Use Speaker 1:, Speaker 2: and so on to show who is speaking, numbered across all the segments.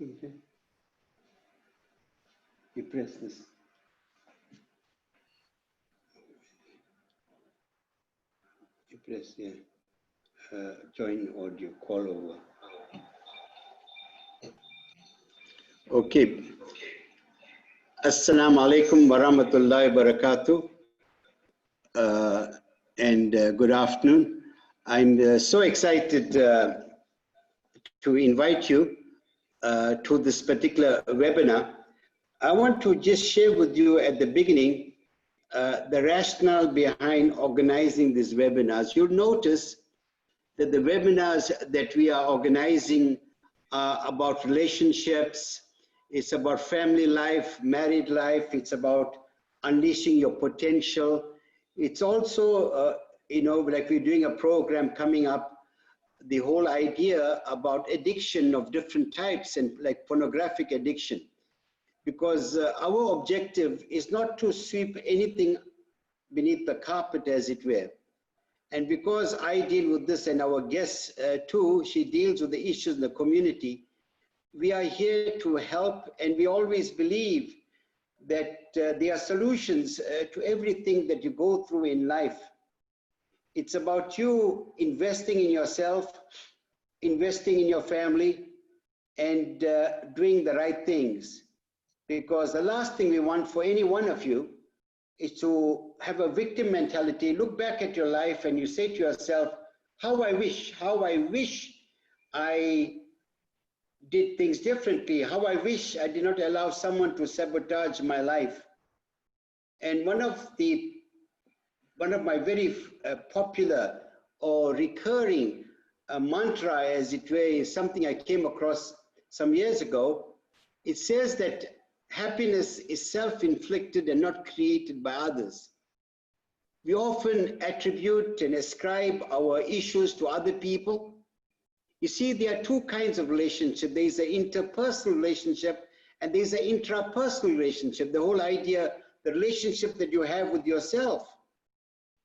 Speaker 1: Okay. You press this. You press, yeah. Join audio, call over. Okay. Assalamu alaikum wa rahmatullahi wa barakatuh. And good afternoon. I'm so excited to invite you to this particular webinar. I want to just share with you at the beginning the rationale behind organizing these webinars. You'll notice that the webinars that we are organizing are about relationships, it's about family life, married life, it's about unleashing your potential. It's also, you know, like we're doing a program coming up, the whole idea about addiction of different types and like pornographic addiction. Because our objective is not to sweep anything beneath the carpet, as it were. And because I deal with this and our guest too, she deals with the issues in the community, we are here to help, and we always believe that there are solutions to everything that you go through in life. It's about you investing in yourself, investing in your family, and doing the right things. Because the last thing we want for any one of you is to have a victim mentality, look back at your life and you say to yourself, how I wish I did things differently, how I wish I did not allow someone to sabotage my life. And one of my very popular or recurring mantra, as it were, is something I came across some years ago. It says that happiness is self-inflicted and not created by others. We often attribute and ascribe our issues to other people. You see, there are two kinds of relationship. There's an interpersonal relationship and there's an intrapersonal relationship. The whole idea, the relationship that you have with yourself,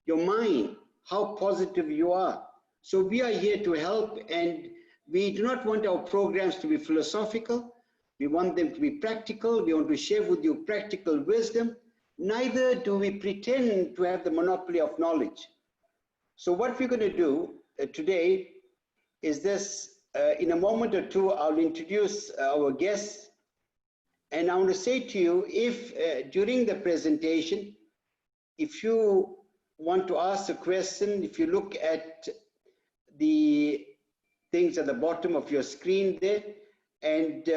Speaker 1: your mind, how positive you are. So we are here to help, and we do not want our programs to be philosophical. We want them to be practical. We want to share with you practical wisdom. Neither do we pretend to have the monopoly of knowledge. So what we're going to do today is this. In a moment or two, I'll introduce our guests. And I want to say to you, if during the presentation, if you want to ask a question, if you look at the things at the bottom of your screen there, and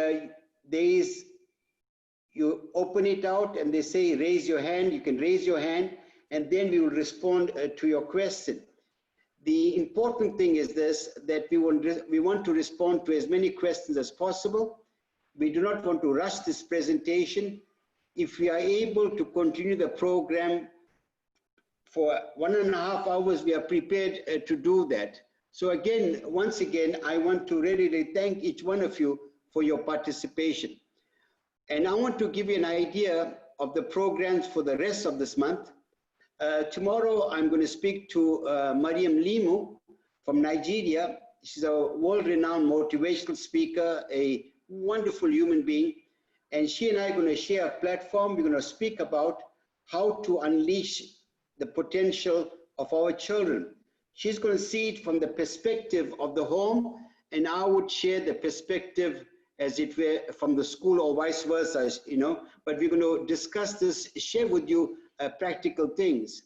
Speaker 1: you open it out and they say raise your hand, you can raise your hand, and then we will respond to your question. The important thing is this, that we want to respond to as many questions as possible. We do not want to rush this presentation. If we are able to continue the program for 1.5 hours, we are prepared to do that. So again, once again, I want to really thank each one of you for your participation. And I want to give you an idea of the programs for the rest of this month. Tomorrow, I'm going to speak to Mariam Limu from Nigeria. She's a world-renowned motivational speaker, a wonderful human being. And she and I are going to share a platform. We're going to speak about how to unleash the potential of our children. She's going to see it from the perspective of the home, and I would share the perspective as it were from the school, or vice versa, you know. But we're going to discuss this, share with you practical things.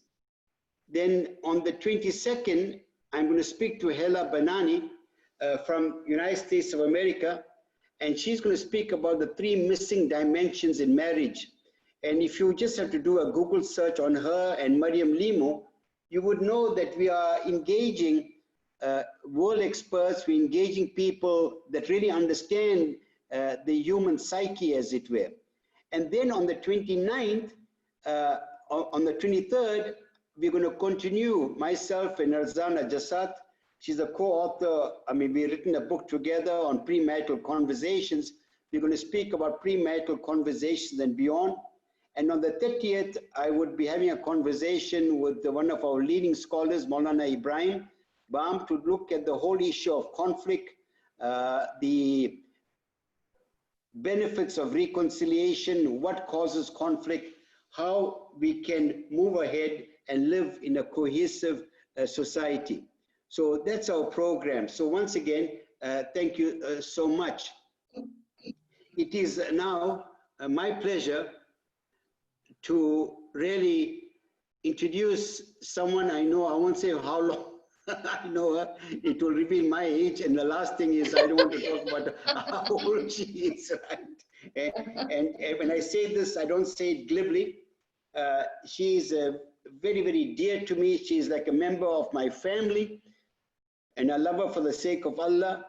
Speaker 1: Then on the 22nd, I'm going to speak to Hela Banani from United States of America, and she's going to speak about the 3 missing dimensions in marriage. And if you just have to do a Google search on her and Mariam Limu, you would know that we are engaging world experts, we're engaging people that really understand the human psyche, as it were. And then on the 29th, on the 23rd, we're going to continue, myself and Arzana Jasat. She's a co-author. I mean, we've written a book together on premarital conversations. We're going to speak about premarital conversations and beyond. And on the 30th, I would be having a conversation with one of our leading scholars, Maulana Ibrahim Baam, to look at the whole issue of conflict the benefits of reconciliation, what causes conflict, how we can move ahead and live in a cohesive society. So that's our program. So once again, thank you so much. It is now my pleasure to really introduce someone I know. I won't say how long I know her. It will reveal my age. And the last thing is, I don't want to talk about how old she is, right? And when I say this, I don't say it glibly. She is very, very dear to me. She is like a member of my family, and I love her for the sake of Allah.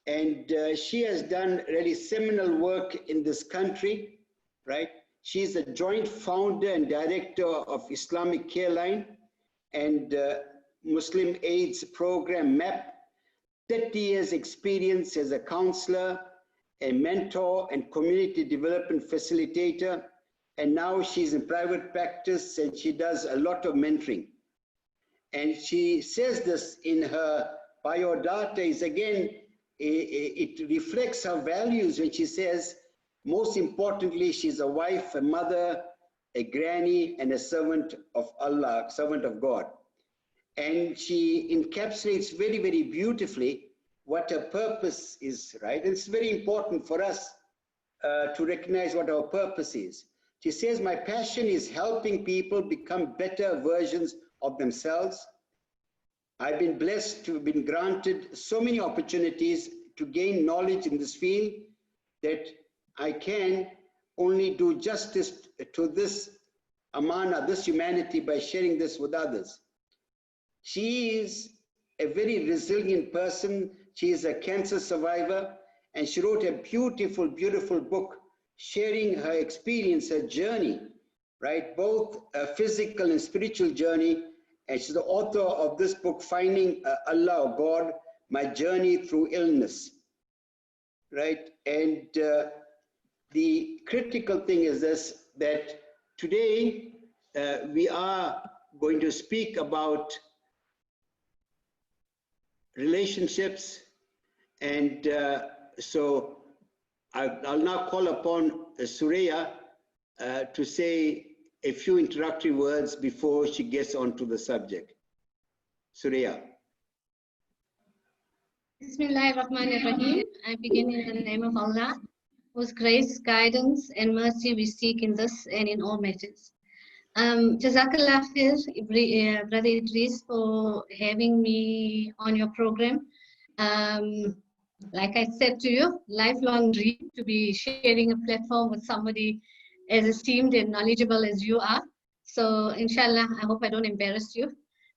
Speaker 1: And she has done really seminal work in this country, right? She's the joint founder and director of Islamic Care Line and Muslim AIDS program MAP. 30 years experience as a counselor, a mentor, and community development facilitator. And now she's in private practice and she does a lot of mentoring. And she says this in her biodata is again, it reflects her values when she says, most importantly, she's a wife, a mother, a granny, and a servant of Allah, servant of God. And she encapsulates very, very beautifully what her purpose is, right? And it's very important for us to recognize what our purpose is. She says, my passion is helping people become better versions of themselves. I've been blessed to have been granted so many opportunities to gain knowledge in this field that I can only do justice to this amana, this humanity, by sharing this with others. She is a very resilient person. She is a cancer survivor, and she wrote a beautiful, beautiful book sharing her experience, her journey, right? Both a physical and spiritual journey. And she's the author of this book, Finding Allah or God, My Journey Through Illness, right? And the critical thing is this, that today we are going to speak about relationships. And so I'll now call upon Suraiya to say a few introductory words before she gets onto the subject. Suraiya.
Speaker 2: Bismillahirrahmanirrahim. I begin in the name of Allah, whose grace, guidance, and mercy we seek in this and in all matters. Jazakallah khair, Brother Edris, for having me on your program. Like I said to you, lifelong dream to be sharing a platform with somebody as esteemed and knowledgeable as you are. So, inshallah, I hope I don't embarrass you.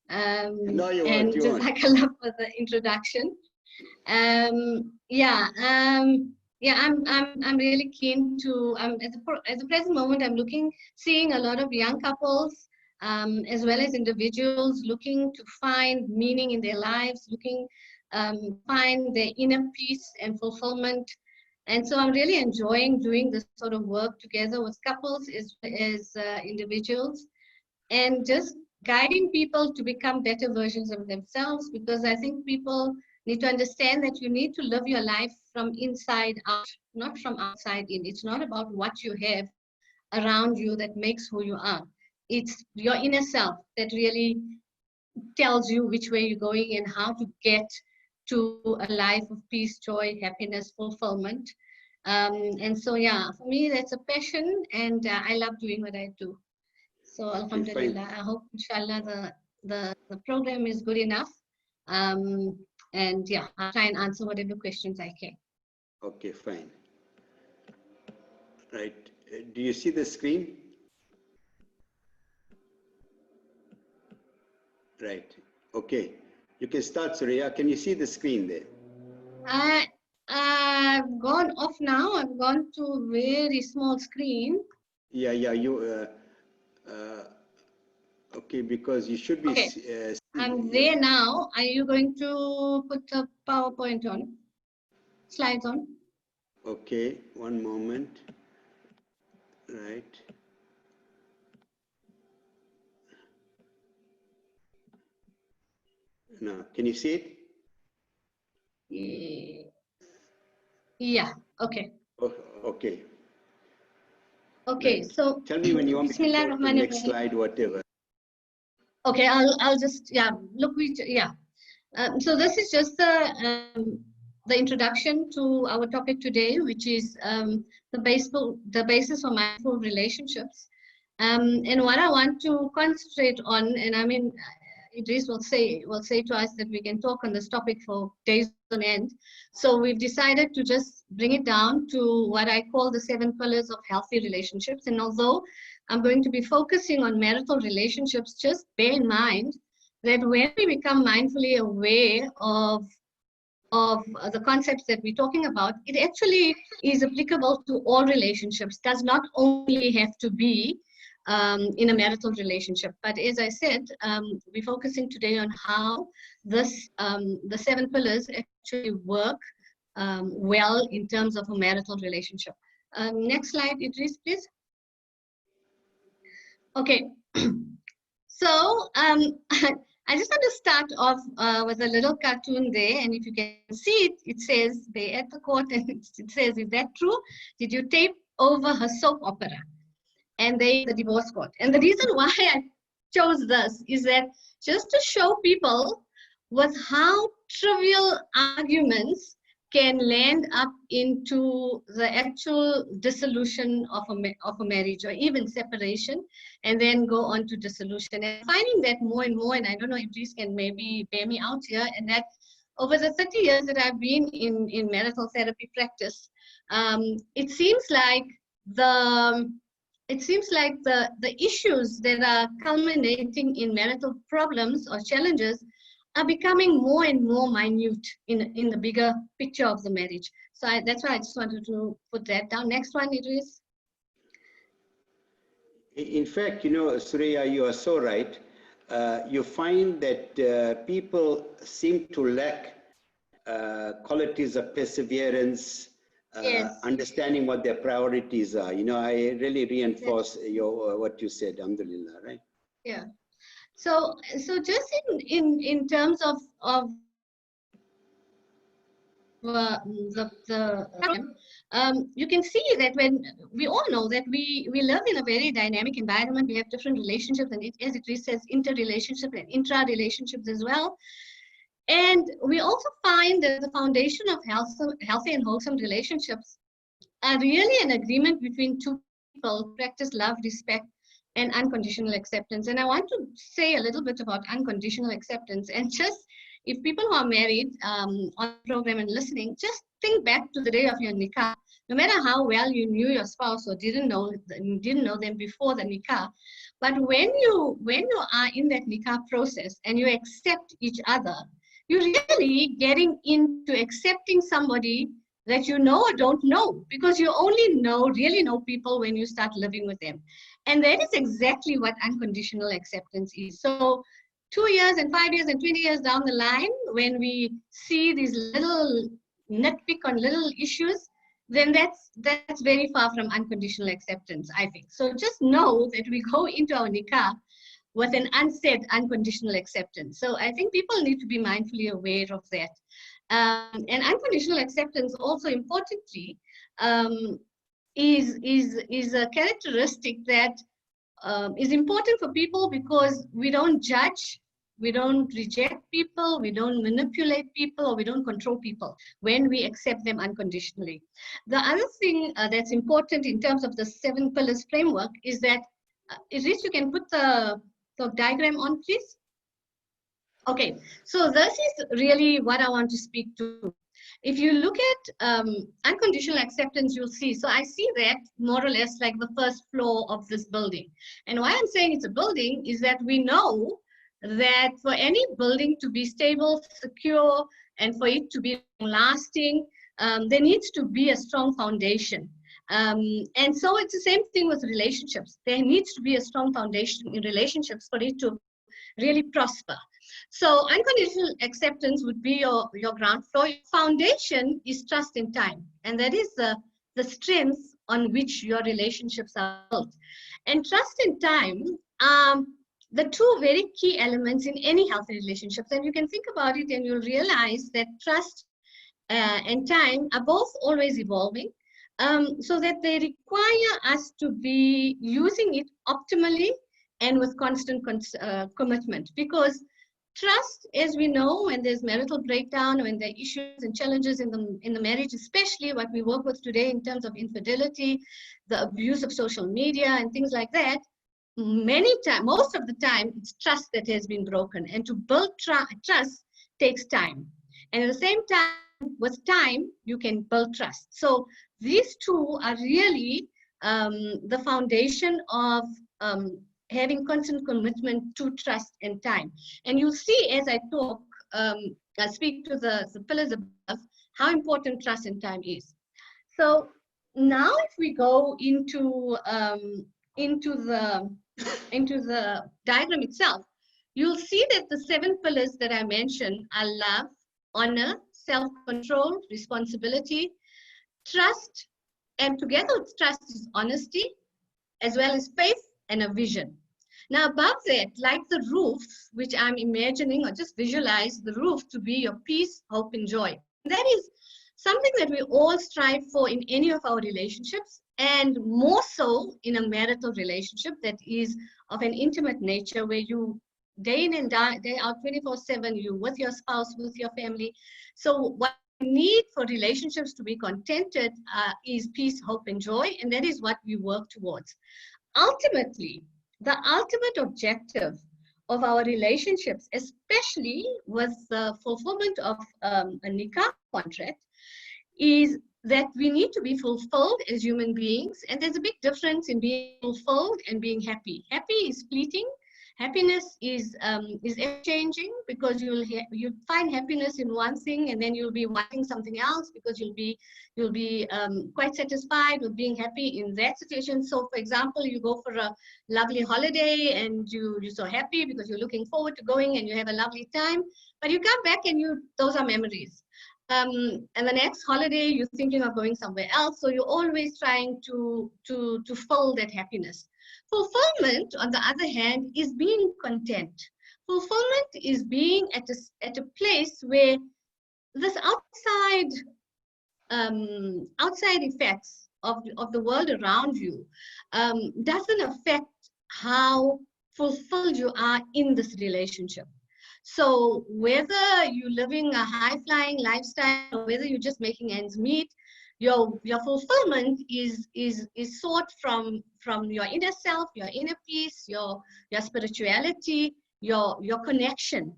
Speaker 1: No, you
Speaker 2: and
Speaker 1: won't, you won't.
Speaker 2: Jazakallah for the introduction. I'm really keen to, at the present moment, I'm seeing a lot of young couples, as well as individuals looking to find meaning in their lives, looking find their inner peace and fulfillment. And so I'm really enjoying doing this sort of work together with couples as individuals, and just guiding people to become better versions of themselves, because I think people need to understand that you need to live your life from inside out, not from outside in. It's not about what you have around you that makes who you are. It's your inner self that really tells you which way you're going and how to get to a life of peace, joy, happiness, fulfillment. And so, yeah, for me, that's a passion, and I love doing what I do. So, alhamdulillah, I hope, inshallah, the program is good enough. And yeah, I'll try and answer whatever questions I can.
Speaker 1: Okay, fine. Right. Do you see the screen? Right. Okay. You can start, Suraiya. Can you see the screen there?
Speaker 2: I've gone off now. I've gone to a very small screen.
Speaker 1: Yeah, you. Okay, because you should be.
Speaker 2: Okay. I'm there now. Are you going to put the PowerPoint on? Slides on?
Speaker 1: Okay, one moment. Right. Now, can you see it?
Speaker 2: Yeah. Yeah, okay.
Speaker 1: Okay.
Speaker 2: Okay,
Speaker 1: Right.
Speaker 2: so
Speaker 1: Tell me when you want me to
Speaker 2: Bismillah
Speaker 1: go to the
Speaker 2: Rahman
Speaker 1: next slide, whatever.
Speaker 2: Okay, I'll just, yeah, look, yeah. So this is just the introduction to our topic today, which is the basis for mindful relationships. And what I want to concentrate on, and I mean, Idris will say to us that we can talk on this topic for days on end. So we've decided to just bring it down to what I call the 7 pillars of healthy relationships. And although I'm going to be focusing on marital relationships, just bear in mind that when we become mindfully aware of the concepts that we're talking about, it actually is applicable to all relationships, does not only have to be in a marital relationship. But as I said, we're focusing today on how the 7 pillars actually work well in terms of a marital relationship. Next slide, Idris, please. Okay. So I just want to start off with a little cartoon there, and if you can see it, it says they're at the court, and it says, "Is that true? Did you tape over her soap opera?" And they the divorce court. And the reason why I chose this is that just to show people with how trivial arguments can land up into the actual dissolution of a marriage, or even separation, and then go on to dissolution. And finding that more and more, and I don't know if this can maybe bear me out here, and that over the 30 years that I've been in marital therapy practice, it seems like the issues that are culminating in marital problems or challenges are becoming more and more minute in the bigger picture of the marriage. So that's why I just wanted to put that down. Next one, Idris.
Speaker 1: In fact, Suraiya, you are so right. You find that people seem to lack qualities of perseverance,
Speaker 2: Yes.
Speaker 1: understanding what their priorities are. I really reinforce what you said, alhamdulillah, right?
Speaker 2: Yeah. So just in terms of you can see that when we all know that we live in a very dynamic environment, we have different relationships, and as it says, interrelationship and intra-relationships as well. And we also find that the foundation of healthy and wholesome relationships are really an agreement between two people to practice love, respect, and unconditional acceptance. And I want to say a little bit about unconditional acceptance. And just, if people who are married on the program and listening, just think back to the day of your nikah. No matter how well you knew your spouse or didn't know them before the nikah, but when you are in that nikah process and you accept each other, you're really getting into accepting somebody that you know or don't know, because you only really know people when you start living with them. And that is exactly what unconditional acceptance is. So 2 years and 5 years and 20 years down the line, when we see these little nitpick on little issues, then that's very far from unconditional acceptance, I think. So just know that we go into our nikah with an unsaid unconditional acceptance. So I think people need to be mindfully aware of that. And unconditional acceptance, also importantly, is a characteristic that is important for people, because we don't judge, we don't reject people, we don't manipulate people, or we don't control people when we accept them unconditionally. The other thing that's important in terms of the 7 pillars framework is that, Idris, you can put the diagram on, please. Okay, so this is really what I want to speak to. If you look at unconditional acceptance, you'll see, so I see that more or less like the first floor of this building. And why I'm saying it's a building is that we know that for any building to be stable, secure, and for it to be lasting, there needs to be a strong foundation. And so it's the same thing with relationships. There needs to be a strong foundation in relationships for it to really prosper. So unconditional acceptance would be your ground floor. Your foundation is trust in time. And that is the strength on which your relationships are built. And trust in time are the 2 very key elements in any healthy relationships. And you can think about it and you'll realize that trust and time are both always evolving, so that they require us to be using it optimally and with constant commitment. Because trust, as we know, when there's marital breakdown, when there are issues and challenges in the marriage, especially what we work with today in terms of infidelity, the abuse of social media and things like that, most of the time, it's trust that has been broken. And to build trust takes time. And at the same time, with time, you can build trust. So these two are really the foundation of having constant commitment to trust and time. And you'll see as I talk, I speak to the pillars above, how important trust and time is. So now if we go into the diagram itself, you'll see that the 7 pillars that I mentioned are love, honor, self-control, responsibility, trust, and together with trust is honesty, as well as faith and a vision. Now above that, like the roofs, which I'm imagining or just visualize the roof to be your peace, hope, and joy. That is something that we all strive for in any of our relationships, and more so in a marital relationship that is of an intimate nature, where you day in and day out, 24/7, you with your spouse, with your family. So what we need for relationships to be contented is peace, hope, and joy, and that is what we work towards. Ultimately, the ultimate objective of our relationships, especially with the fulfillment of a nikah contract, is that we need to be fulfilled as human beings. And there's a big difference in being fulfilled and being happy. Happy is fleeting. Happiness is ever-changing, because you'll find happiness in one thing and then you'll be wanting something else, because you'll be quite satisfied with being happy in that situation. So for example, you go for a lovely holiday and you're so happy because you're looking forward to going and you have a lovely time, but you come back and those are memories. And the next holiday you're thinking of going somewhere else, so you're always trying to fill that happiness. Fulfillment, on the other hand, is being content. Fulfillment is being at a place where this outside effects of the world around you doesn't affect how fulfilled you are in this relationship. So whether you're living a high-flying lifestyle or whether you're just making ends meet, your fulfillment is sought from your inner self, your inner peace, your spirituality, your connection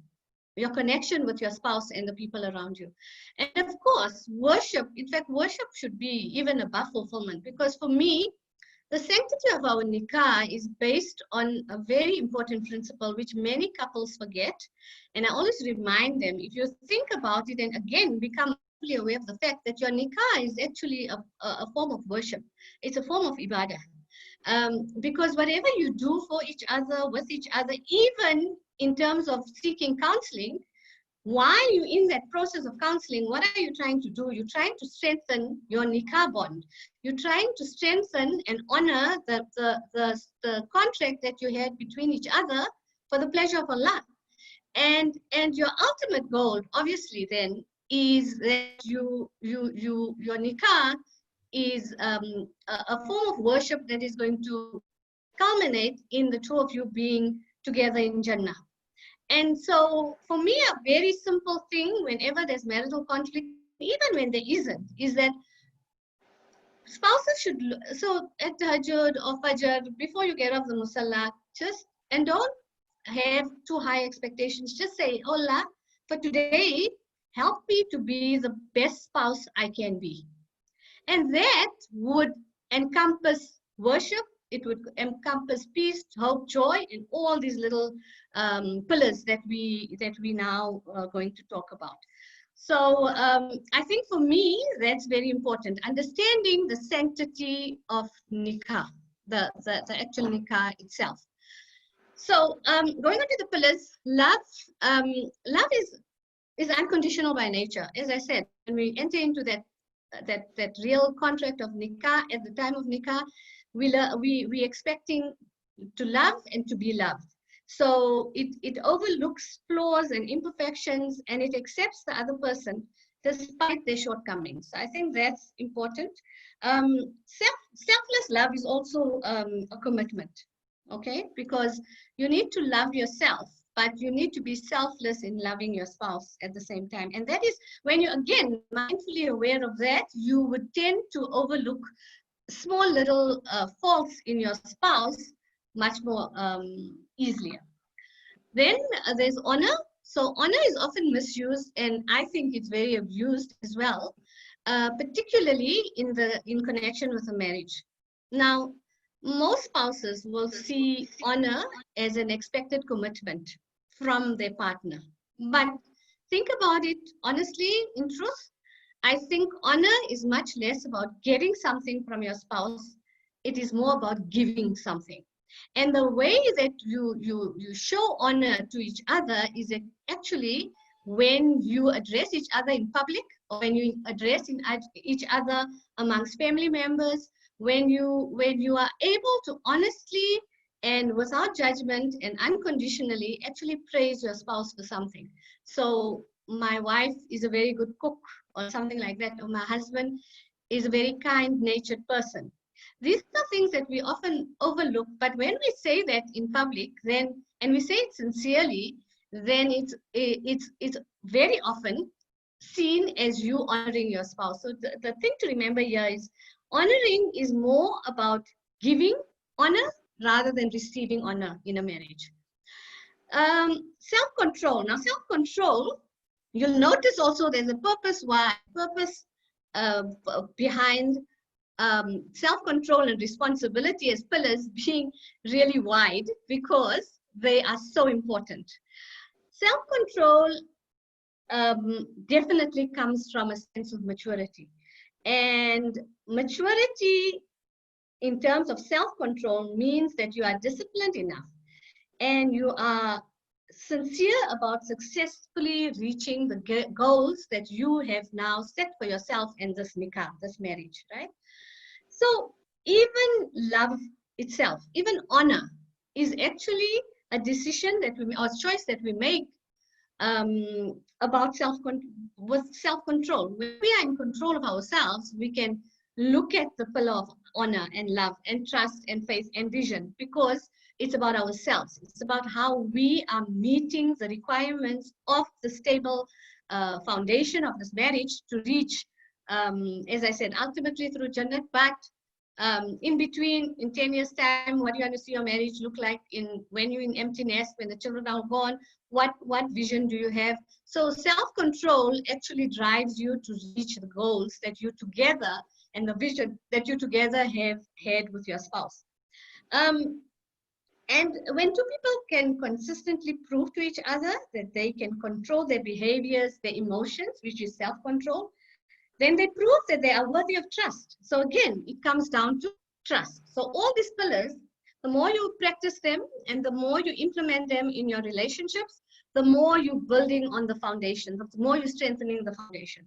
Speaker 2: with your spouse and the people around you. And of course, worship, in fact, worship should be even above fulfillment, because for me, the sanctity of our nikah is based on a very important principle which many couples forget. And I always remind them, if you think about it and again become fully aware of the fact that your nikah is actually a form of worship. It's a form of ibadah. Because whatever you do for each other, with each other, even in terms of seeking counseling, while you're in that process of counseling, what are you trying to do? You're trying to strengthen your nikah bond. You're trying to strengthen and honor the contract that you had between each other for the pleasure of Allah. And your ultimate goal, obviously, then, is that your nikah is a form of worship that is going to culminate in the two of you being together in Jannah. And so for me, a very simple thing whenever there's marital conflict, even when there isn't, is that spouses should, so at Tahajjud or Fajr, before you get off the Musalla, and don't have too high expectations. Just say, oh Allah, for today, help me to be the best spouse I can be. And that would encompass worship. It would encompass peace, hope, joy, and all these little pillars that we now are going to talk about. So I think for me, that's very important. Understanding the sanctity of nikah, the actual nikah itself. So going on to the pillars, love is unconditional by nature. As I said, when we enter into that real contract of nikah, at the time of nikah, we expecting to love and to be loved. So it overlooks flaws and imperfections, and it accepts the other person despite their shortcomings. I think that's important. Selfless love is also a commitment, okay? Because you need to love yourself, but you need to be selfless in loving your spouse at the same time. And that is when you, again, mindfully aware of that, you would tend to overlook small little faults in your spouse much more easily. Then there's honor. So honor is often misused, and I think it's very abused as well, particularly in connection with a marriage. Now, most spouses will see honor as an expected commitment from their partner. But think about it honestly, in truth, I think honor is much less about getting something from your spouse. It is more about giving something. And the way that you show honor to each other is actually when you address each other in public, or when you address each other amongst family members, when you are able to honestly and without judgment and unconditionally actually praise your spouse for something. So my wife is a very good cook or something like that, or my husband is a very kind-natured person. These are things that we often overlook, but when we say that in public, then, and we say it sincerely, then it's very often seen as you honoring your spouse. So the thing to remember here is honoring is more about giving honor rather than receiving honor in a marriage. Self-control. Now, self-control, you'll notice also there's a purpose behind self-control and responsibility as pillars being really wide, because they are so important. Self-control definitely comes from a sense of maturity. And maturity in terms of self-control means that you are disciplined enough and you are sincere about successfully reaching the goals that you have now set for yourself in this nikah, this marriage, right? So even love itself, even honor, is actually a decision that we, or choice that we make about self-control. When we are in control of ourselves, we can look at the pillar of honor and love and trust and faith and vision, because it's about ourselves. It's about how we are meeting the requirements of the stable foundation of this marriage to reach, as I said, ultimately through Jannat. But in between, in 10 years' time, what do you want to see your marriage look like when you're in empty nest, when the children are gone? What vision do you have? So self-control actually drives you to reach the goals that you together and the vision that you together have had with your spouse. And when two people can consistently prove to each other that they can control their behaviors, their emotions, which is self-control, then they prove that they are worthy of trust. So again, it comes down to trust. So all these pillars, the more you practice them and the more you implement them in your relationships, the more you're building on the foundation, the more you're strengthening the foundation.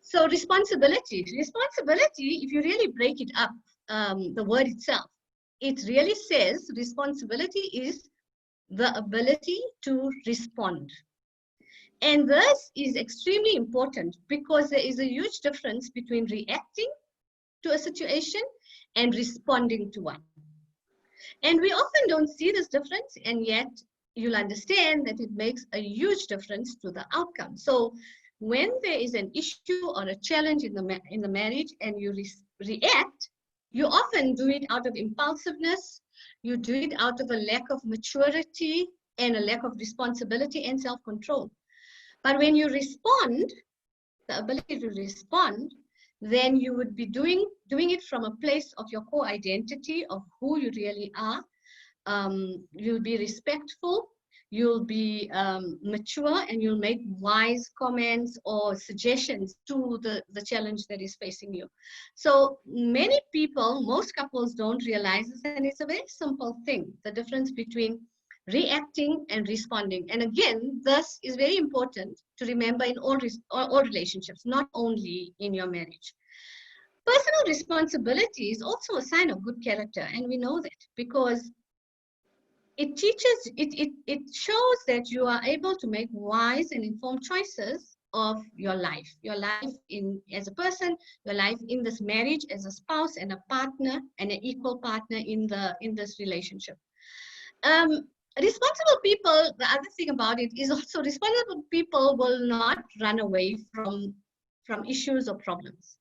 Speaker 2: So responsibility, if you really break it up, the word itself, it really says responsibility is the ability to respond. And this is extremely important because there is a huge difference between reacting to a situation and responding to one. And we often don't see this difference, and yet you'll understand that it makes a huge difference to the outcome. So when there is an issue or a challenge in the marriage and you react, you often do it out of impulsiveness, you do it out of a lack of maturity and a lack of responsibility and self-control. But when you respond, the ability to respond, then you would be doing it from a place of your core identity of who you really are. You'll be respectful, you'll be mature, and you'll make wise comments or suggestions to the challenge that is facing you. So many people, most couples don't realize this, and it's a very simple thing, the difference between reacting and responding. And again, this is very important to remember in all relationships, not only in your marriage. Personal responsibility is also a sign of good character, and we know that because it teaches, it shows that you are able to make wise and informed choices of your life in as a person, your life in this marriage as a spouse and a partner and an equal partner in this relationship. Responsible people, the other thing about it is also responsible people will not run away from issues or problems.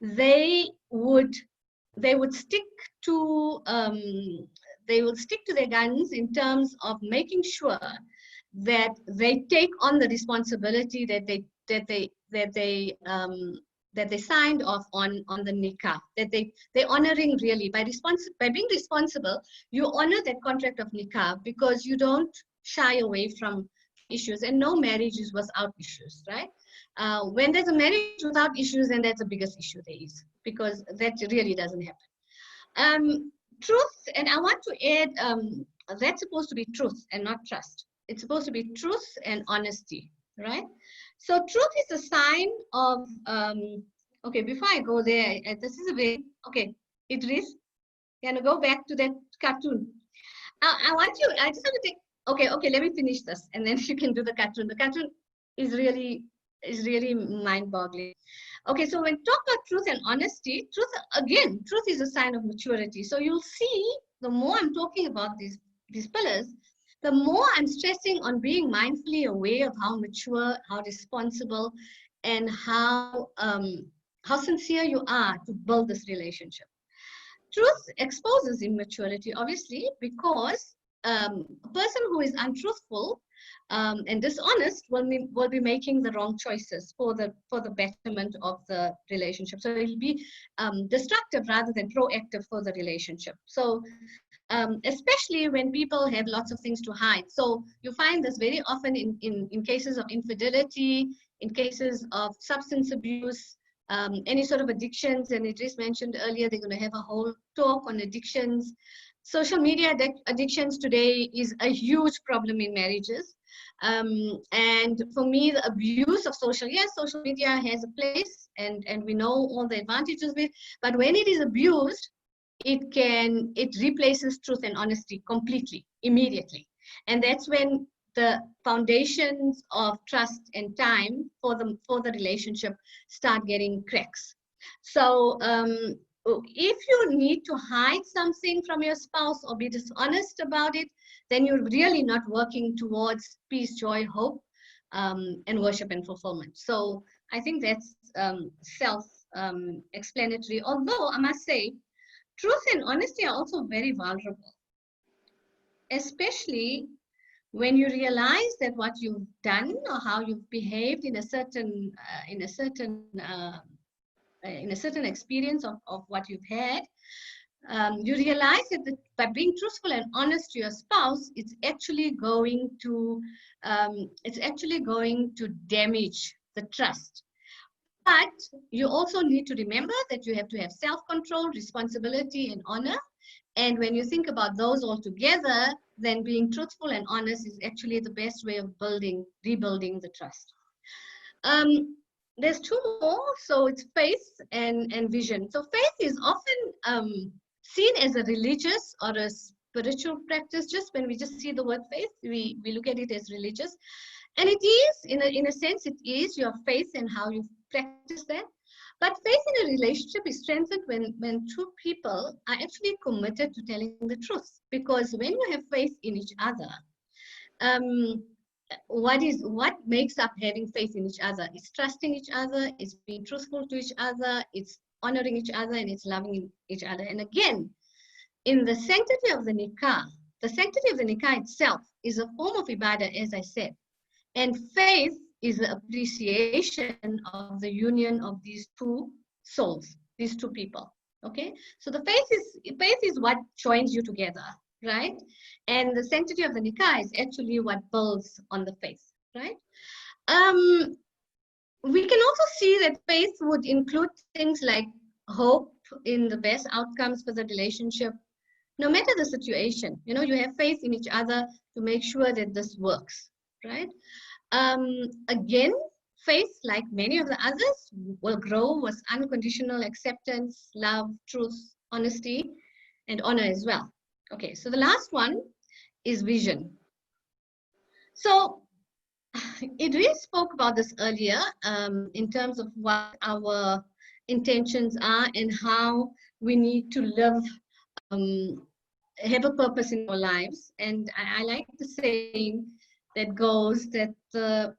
Speaker 2: They would stick to their guns in terms of making sure that they take on the responsibility that they signed off on the nikah, that they're honoring really by being responsible. You honor that contract of nikah because you don't shy away from issues, and no marriage is without issues, right? When there's a marriage without issues, then that's the biggest issue there is, because that really doesn't happen. Truth, and I want to add, that's supposed to be truth and not trust. It's supposed to be truth and honesty, right? So truth is a sign of, okay, before I go there, this is a very, okay, Idris, can I go back to that cartoon? I just want to take, okay, let me finish this, and then you can do the cartoon. The cartoon is really mind-boggling. Okay, so when talk about truth and honesty, truth is a sign of maturity. So you'll see, the more I'm talking about these pillars, the more I'm stressing on being mindfully aware of how mature, how responsible, and how sincere you are to build this relationship. Truth exposes immaturity, obviously, because a person who is untruthful and dishonest will be making the wrong choices for the betterment of the relationship. So it'll be destructive rather than proactive for the relationship. So especially when people have lots of things to hide. So you find this very often in cases of infidelity, in cases of substance abuse, any sort of addictions. And Idris mentioned earlier, they're going to have a whole talk on addictions. Social media addictions today is a huge problem in marriages. And for me, the abuse of social media has a place, and we know all the advantages of it. But when it is abused, it replaces truth and honesty completely, immediately. And that's when the foundations of trust and time for the relationship start getting cracks. So if you need to hide something from your spouse or be dishonest about it, then you're really not working towards peace, joy, hope, and worship and fulfillment. So I think that's self-explanatory. Although I must say, truth and honesty are also very vulnerable, especially when you realize that what you've done or how you've behaved in a certain experience of what you've had, you realize that by being truthful and honest to your spouse, it's actually going to damage the trust. But you also need to remember that you have to have self-control, responsibility, and honor. And when you think about those all together, then being truthful and honest is actually the best way of rebuilding the trust. There's two more. So it's faith and vision. So faith is often seen as a religious or a spiritual practice. Just when we just see the word faith, we look at it as religious. And it is, in a sense, it is your faith and how you practice that. But faith in a relationship is strengthened when two people are actually committed to telling the truth. Because when you have faith in each other, what makes up having faith in each other? It's trusting each other, it's being truthful to each other, it's honoring each other, and it's loving each other. And again, in the sanctity of the nikah itself is a form of ibadah, as I said. And faith is the appreciation of the union of these two souls, these two people. Okay, so the faith is what joins you together, right? And the sanctity of the nikah is actually what builds on the faith, right? We can also see that faith would include things like hope in the best outcomes for the relationship, no matter the situation. You know, you have faith in each other to make sure that this works, right? Again, faith, like many of the others, will grow with unconditional acceptance, love, truth, honesty, and honor as well. Okay, so the last one is vision. So, Idris spoke about this earlier in terms of what our intentions are and how we need to live, have a purpose in our lives. And I like the saying that goes that the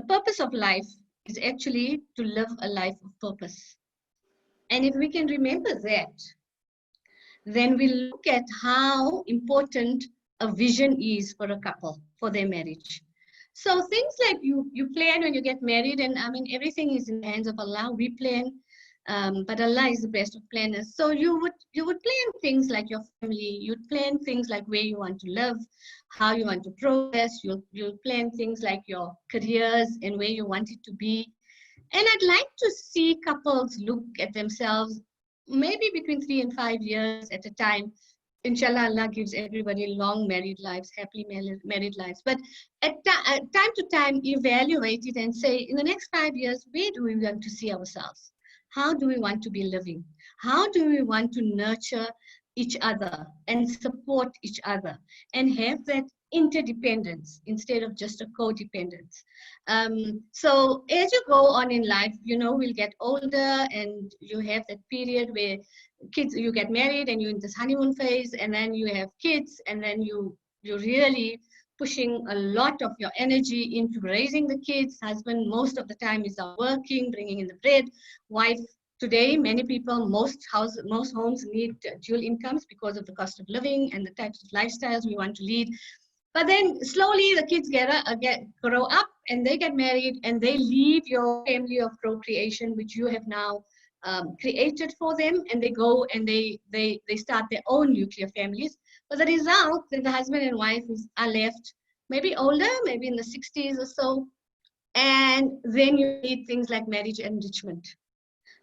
Speaker 2: purpose of life is actually to live a life of purpose. And if we can remember that, then we look at how important a vision is for a couple, for their marriage. So things like you plan when you get married, and I mean, everything is in the hands of Allah. We plan, but Allah is the best of planners. So you would plan things like your family. You'd plan things like where you want to live, how you want to progress. You'll plan things like your careers and where you want it to be. And I'd like to see couples look at themselves maybe between 3 and 5 years at a time. Inshallah, Allah gives everybody long married lives, happily married lives. But at time to time, evaluate it and say, in the next 5 years, where do we want to see ourselves? How do we want to be living? How do we want to nurture each other and support each other and have that interdependence instead of just a codependence? So as you go on in life, you know, we'll get older and you have that period where kids, you get married and you're in this honeymoon phase, and then you have kids, and then you're really pushing a lot of your energy into raising the kids. Husband most of the time is out working, bringing in the bread. Wife, today, many people, most homes need dual incomes because of the cost of living and the types of lifestyles we want to lead. But then slowly the kids grow up and they get married and they leave your family of procreation, which you have now created for them, and they go and they start their own nuclear families. But the result, then the husband and wife are left maybe older, maybe in the 60s or so, and then you need things like marriage enrichment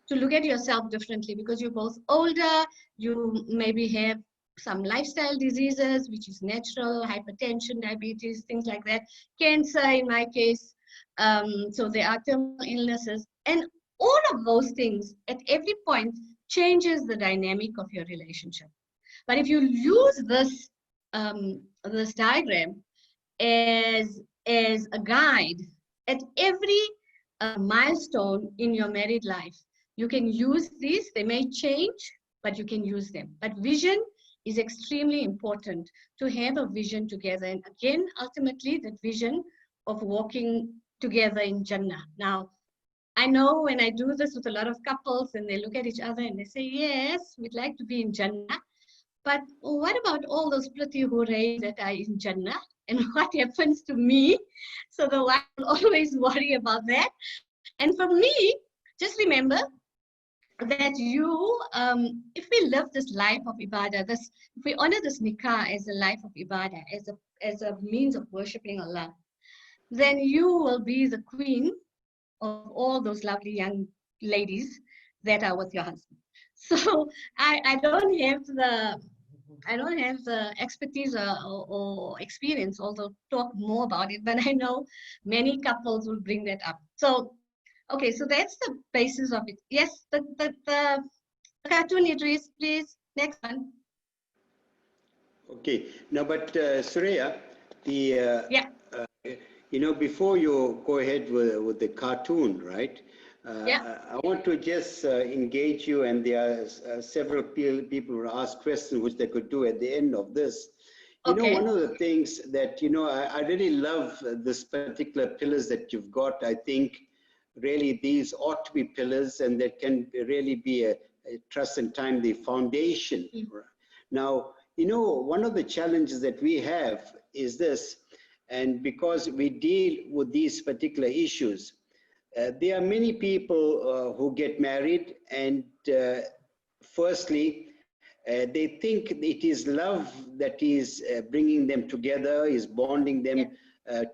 Speaker 2: to look at yourself differently, because you're both older, you maybe have some lifestyle diseases, which is natural, hypertension, diabetes, things like that, cancer in my case. So there are terminal illnesses, and all of those things at every point changes the dynamic of your relationship. But if you use this this diagram as a guide at every milestone in your married life, you can use these. They may change, but you can use them. But vision is extremely important, to have a vision together. And again, ultimately, that vision of walking together in Jannah. Now, I know when I do this with a lot of couples and they look at each other and they say, yes, we'd like to be in Jannah. But what about all those pretty hooray that are in Jannah? And what happens to me? So the wife will always worry about that. And for me, just remember that if we live this life of ibadah, if we honor this nikah as a life of ibadah, as a means of worshipping Allah, then you will be the queen of all those lovely young ladies that are with your husband. So I don't have the expertise or experience, although talk more about it, but I know many couples will bring that up. So okay, so that's the basis of it. Yes, the cartoon, Idris, please. Next one.
Speaker 1: Okay. No, but Suraiya, before you go ahead with the cartoon, right? I want to just engage you, and there are several people who ask questions which they could do at the end of this. You know, one of the things that, I really love this particular pillars that you've got. I think really these ought to be pillars, and that can really be a trust and time, the foundation. Now, one of the challenges that we have is this, and because we deal with these particular issues, there are many people who get married, and firstly, they think it is love that is bringing them together, is bonding them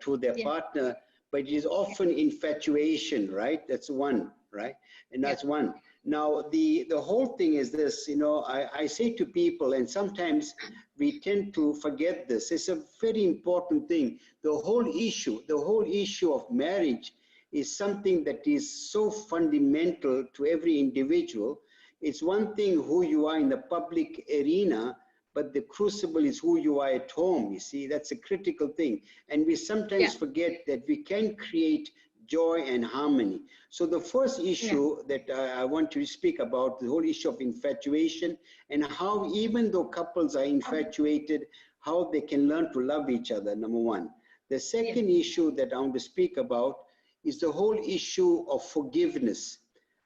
Speaker 1: to their partner, but it is often infatuation, right? That's one, right? And that's one. Now, the whole thing is this, I say to people, and sometimes we tend to forget this, it's a very important thing. The whole issue of marriage is something that is so fundamental to every individual. It's one thing who you are in the public arena, but the crucible is who you are at home. You see, that's a critical thing. And we sometimes forget that we can create joy and harmony. So the first issue that I want to speak about, the whole issue of infatuation, and how even though couples are infatuated, how they can learn to love each other, number one. The second issue that I want to speak about is the whole issue of forgiveness.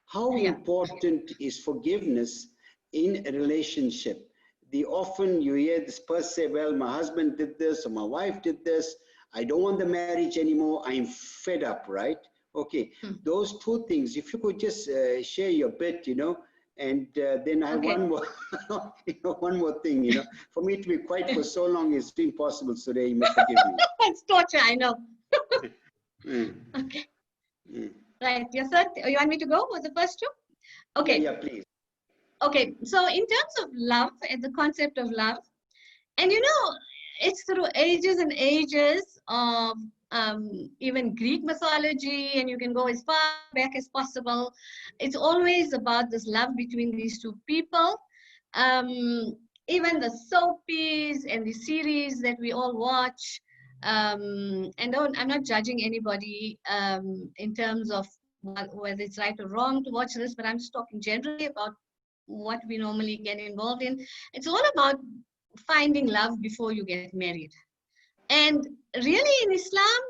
Speaker 1: How important is forgiveness in a relationship? Often you hear this person say, well, my husband did this or my wife did this. I don't want the marriage anymore. I'm fed up, right? Okay, those two things, if you could just share your bit, and then I have one more, one more thing, for me to be quiet for so long is impossible, Suraiya, you must forgive me.
Speaker 2: It's torture, I know. Okay. Right, your third, you want me to go with the first two? Okay.
Speaker 1: Yeah, please.
Speaker 2: Okay, so in terms of love and the concept of love, and it's through ages and ages of even Greek mythology, and you can go as far back as possible. It's always about this love between these two people. Even the soapies and the series that we all watch, and I'm not judging anybody in terms of whether it's right or wrong to watch this, but I'm just talking generally about what we normally get involved in. It's all about finding love before you get married. And really in Islam,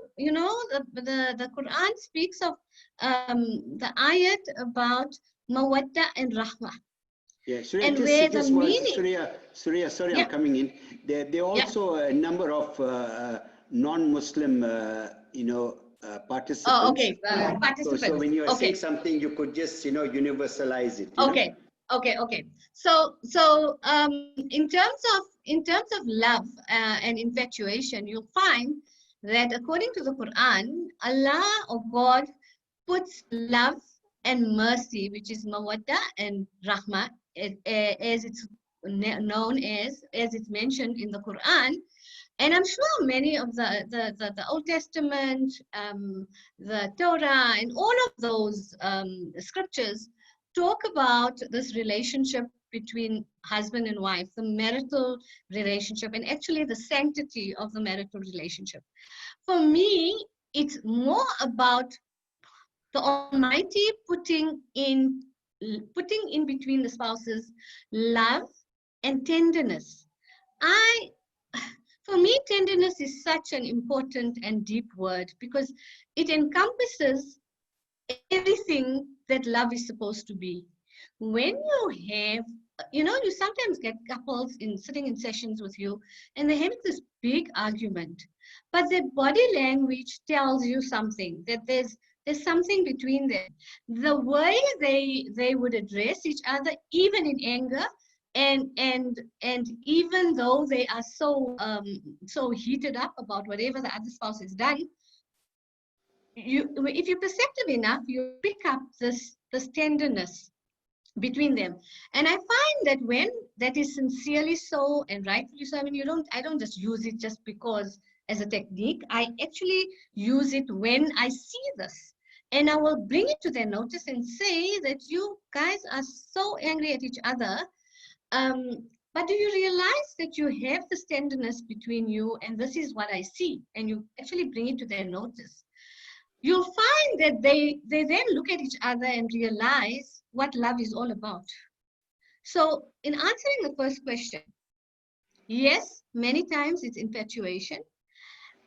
Speaker 2: the Quran speaks of the ayat about mawadda and rahmah.
Speaker 1: Yeah, Suraiya,
Speaker 2: and where the meaning...
Speaker 1: Suraiya, sorry, I'm coming in. There are also a number of non-Muslim, participants.
Speaker 2: Oh, okay, participants.
Speaker 1: So when you are saying something, you could just, universalize it.
Speaker 2: Okay. So in terms of love and infatuation, you'll find that according to the Quran, Allah or God puts love and mercy, which is mawadda and rahmah, as it's known as it's mentioned in the Quran. And I'm sure many of the Old Testament, the Torah, and all of those scriptures talk about this relationship between husband and wife, the marital relationship, and actually the sanctity of the marital relationship. For me, it's more about the Almighty putting in between the spouses love and tenderness. For me, tenderness is such an important and deep word because it encompasses everything that love is supposed to be. When you have, you sometimes get couples sitting in sessions with you and they have this big argument, but their body language tells you something, that there's something between them. The way they would address each other, even in anger, and even though they are so heated up about whatever the other spouse has done, if you're perceptive enough, you pick up this tenderness between them. And I find that when that is sincerely so and rightfully so, I mean, I don't just use it just because as a technique. I actually use it when I see this. And I will bring it to their notice and say that you guys are so angry at each other. But do you realize that you have this tenderness between you, and this is what I see? And you actually bring it to their notice. You'll find that they then look at each other and realize what love is all about. So in answering the first question, yes, many times it's infatuation.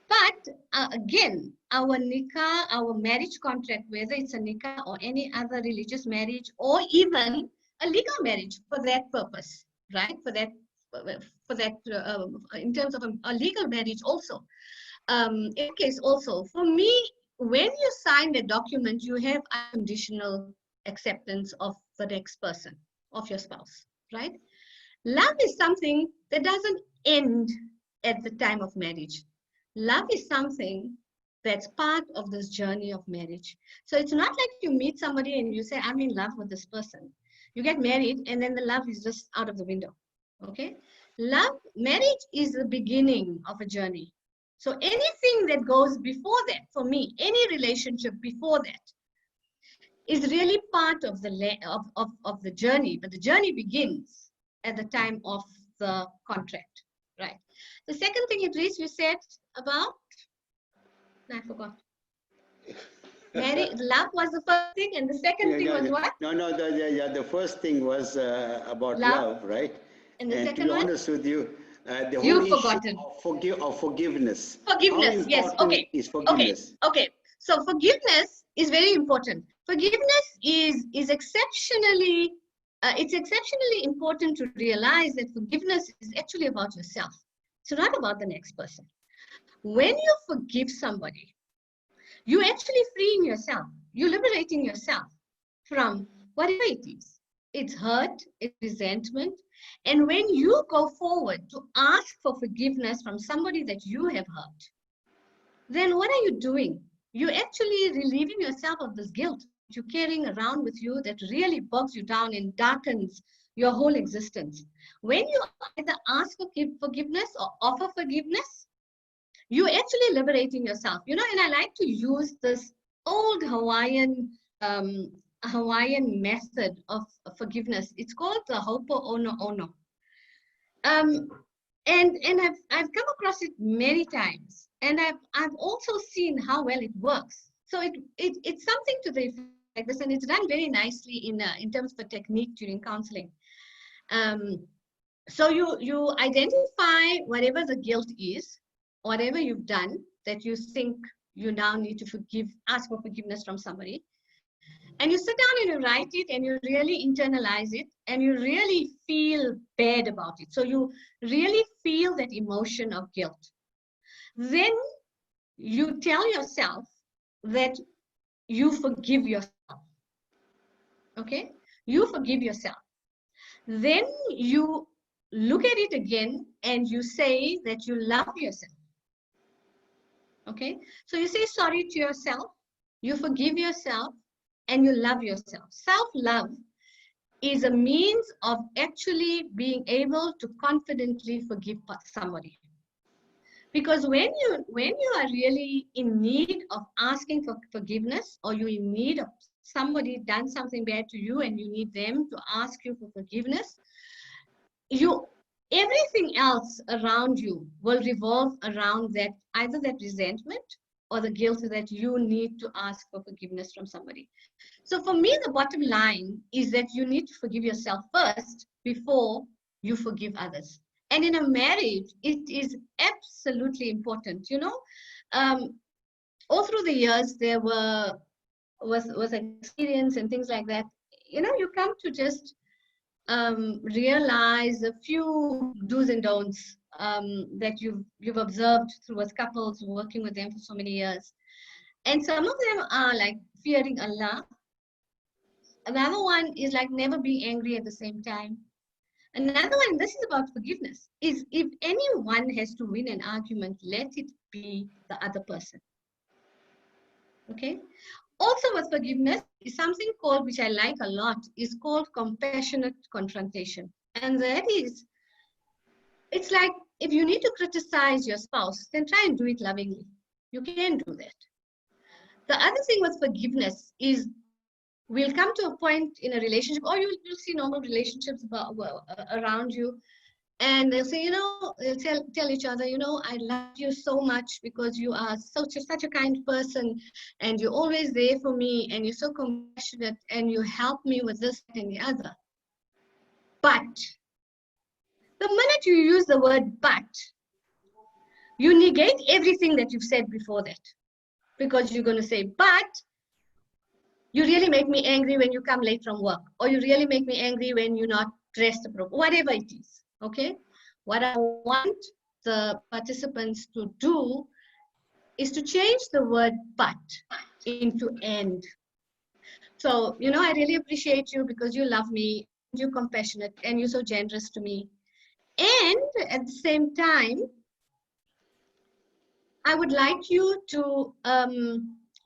Speaker 2: But again, our nikah, our marriage contract, whether it's a nikah or any other religious marriage or even a legal marriage for that purpose, right? For that, in terms of a legal marriage also. In case also, for me, when you sign the document, you have unconditional acceptance of the next person, of your spouse, right? Love is something that doesn't end at the time of marriage. Love is something that's part of this journey of marriage. So it's not like you meet somebody and you say, I'm in love with this person. You get married and then the love is just out of the window, okay? Marriage is the beginning of a journey. So anything that goes before that, for me, any relationship before that is really part of the journey, but the journey begins at the time of the contract, right? The second thing, Idris, you said about, I forgot. Love was the first thing, and the second thing was what?
Speaker 1: No, the first thing was about love, right?
Speaker 2: And the second
Speaker 1: to be
Speaker 2: one?
Speaker 1: honest with you, the whole
Speaker 2: You've
Speaker 1: issue
Speaker 2: forgotten.
Speaker 1: of forgiveness.
Speaker 2: Forgiveness, yes. Okay.
Speaker 1: Is forgiveness?
Speaker 2: Okay. So forgiveness is very important. Forgiveness is exceptionally, it's exceptionally important to realize that forgiveness is actually about yourself. It's not about the next person. When you forgive somebody, you're actually freeing yourself. You're liberating yourself from whatever it is. It's hurt, it's resentment. And when you go forward to ask for forgiveness from somebody that you have hurt, then what are you doing? You're actually relieving yourself of this guilt you're carrying around with you that really bogs you down and darkens your whole existence. When you either ask for forgiveness or offer forgiveness, you're actually liberating yourself. You know, and I like to use this old Hawaiian method of forgiveness. It's called the Ho'oponopono. And I've come across it many times, and I've also seen how well it works. So it's something to the effect like this, and it's done very nicely in terms of a technique during counseling. So you identify whatever the guilt is, whatever you've done that you think you now need to ask for forgiveness from somebody. And you sit down and you write it and you really internalize it and you really feel bad about it. So you really feel that emotion of guilt. Then you tell yourself that you forgive yourself. Okay? You forgive yourself. Then you look at it again and you say that you love yourself. Okay? So you say sorry to yourself, you forgive yourself, and you love yourself. Self-love is a means of actually being able to confidently forgive somebody. Because when you are really in need of asking for forgiveness, or you're in need of somebody done something bad to you and you need them to ask you for forgiveness, everything else around you will revolve around that, either that resentment or the guilt that you need to ask for forgiveness from somebody. So for me, the bottom line is that you need to forgive yourself first before you forgive others. And in a marriage, it is absolutely important. You know, all through the years, there was experience and things like that. You know, you come to just realize a few do's and don'ts that you've observed through with couples, working with them for so many years. And some of them are like fearing Allah. Another one is like never being angry at the same time. Another one, this is about forgiveness, is if anyone has to win an argument, let it be the other person. Okay? Also with forgiveness is something called, which I like a lot, is called compassionate confrontation. And that is, it's like if you need to criticize your spouse, then try and do it lovingly. You can do that. The other thing with forgiveness is we'll come to a point in a relationship, or you'll see normal relationships around you, and they'll say, you know, they'll tell each other, you know, I love you so such because you are such a kind person, and you're always there for me, and you're so compassionate, and you help me with this and the other. But the minute you use the word but, you negate everything that you've said before that, because you're going to say, but you really make me angry when you come late from work, or you really make me angry when you're not dressed appropriately, whatever it is, okay? What I want the participants to do is to change the word but into and. So, you know, I really appreciate you because you love me, you're compassionate, and you're so generous to me. And at the same time, I would like you to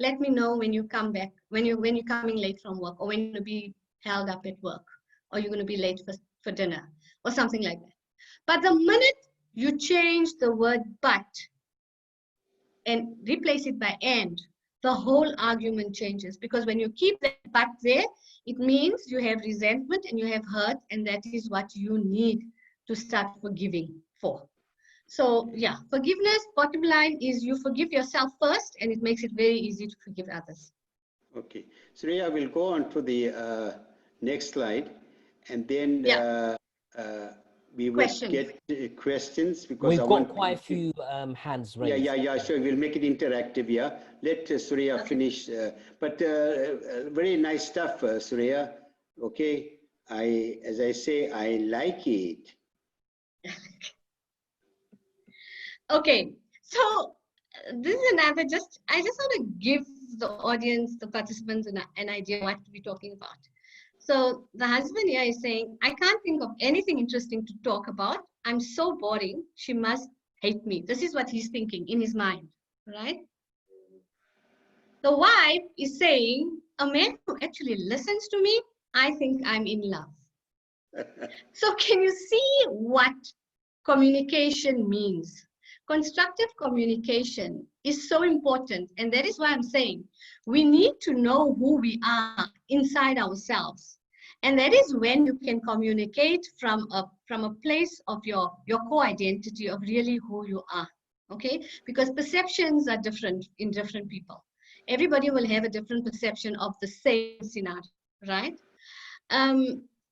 Speaker 2: let me know when you come back, when you're coming late from work, or when you're going to be held up at work, or you're going to be late for dinner, or something like that. But the minute you change the word but and replace it by and, the whole argument changes. Because when you keep that but there, it means you have resentment and you have hurt, and that is what you need to start forgiving for. So yeah, forgiveness, bottom line is you forgive yourself first, and it makes it very easy to forgive others.
Speaker 1: Okay. Suraiya, we'll go on to the next slide, and then we will get questions, because
Speaker 3: we've got quite a few hands raised.
Speaker 1: Yeah, sure. We'll make it interactive, yeah. Let Suraiya finish. But very nice stuff, Suraiya. Okay. As I say, I like it.
Speaker 2: Okay. So this is another, I just want to give the audience, the participants, an idea what we're talking about. So the husband here is saying, I can't think of anything interesting to talk about. I'm so boring. She must hate me. This is what he's thinking in his mind, right? The wife is saying, a man who actually listens to me, I think I'm in love. So can you see what communication means? Constructive communication is so important. And that is why I'm saying we need to know who we are inside ourselves. And that is when you can communicate from a place of your core identity of really who you are. Okay? Because perceptions are different in different people. Everybody will have a different perception of the same scenario, right?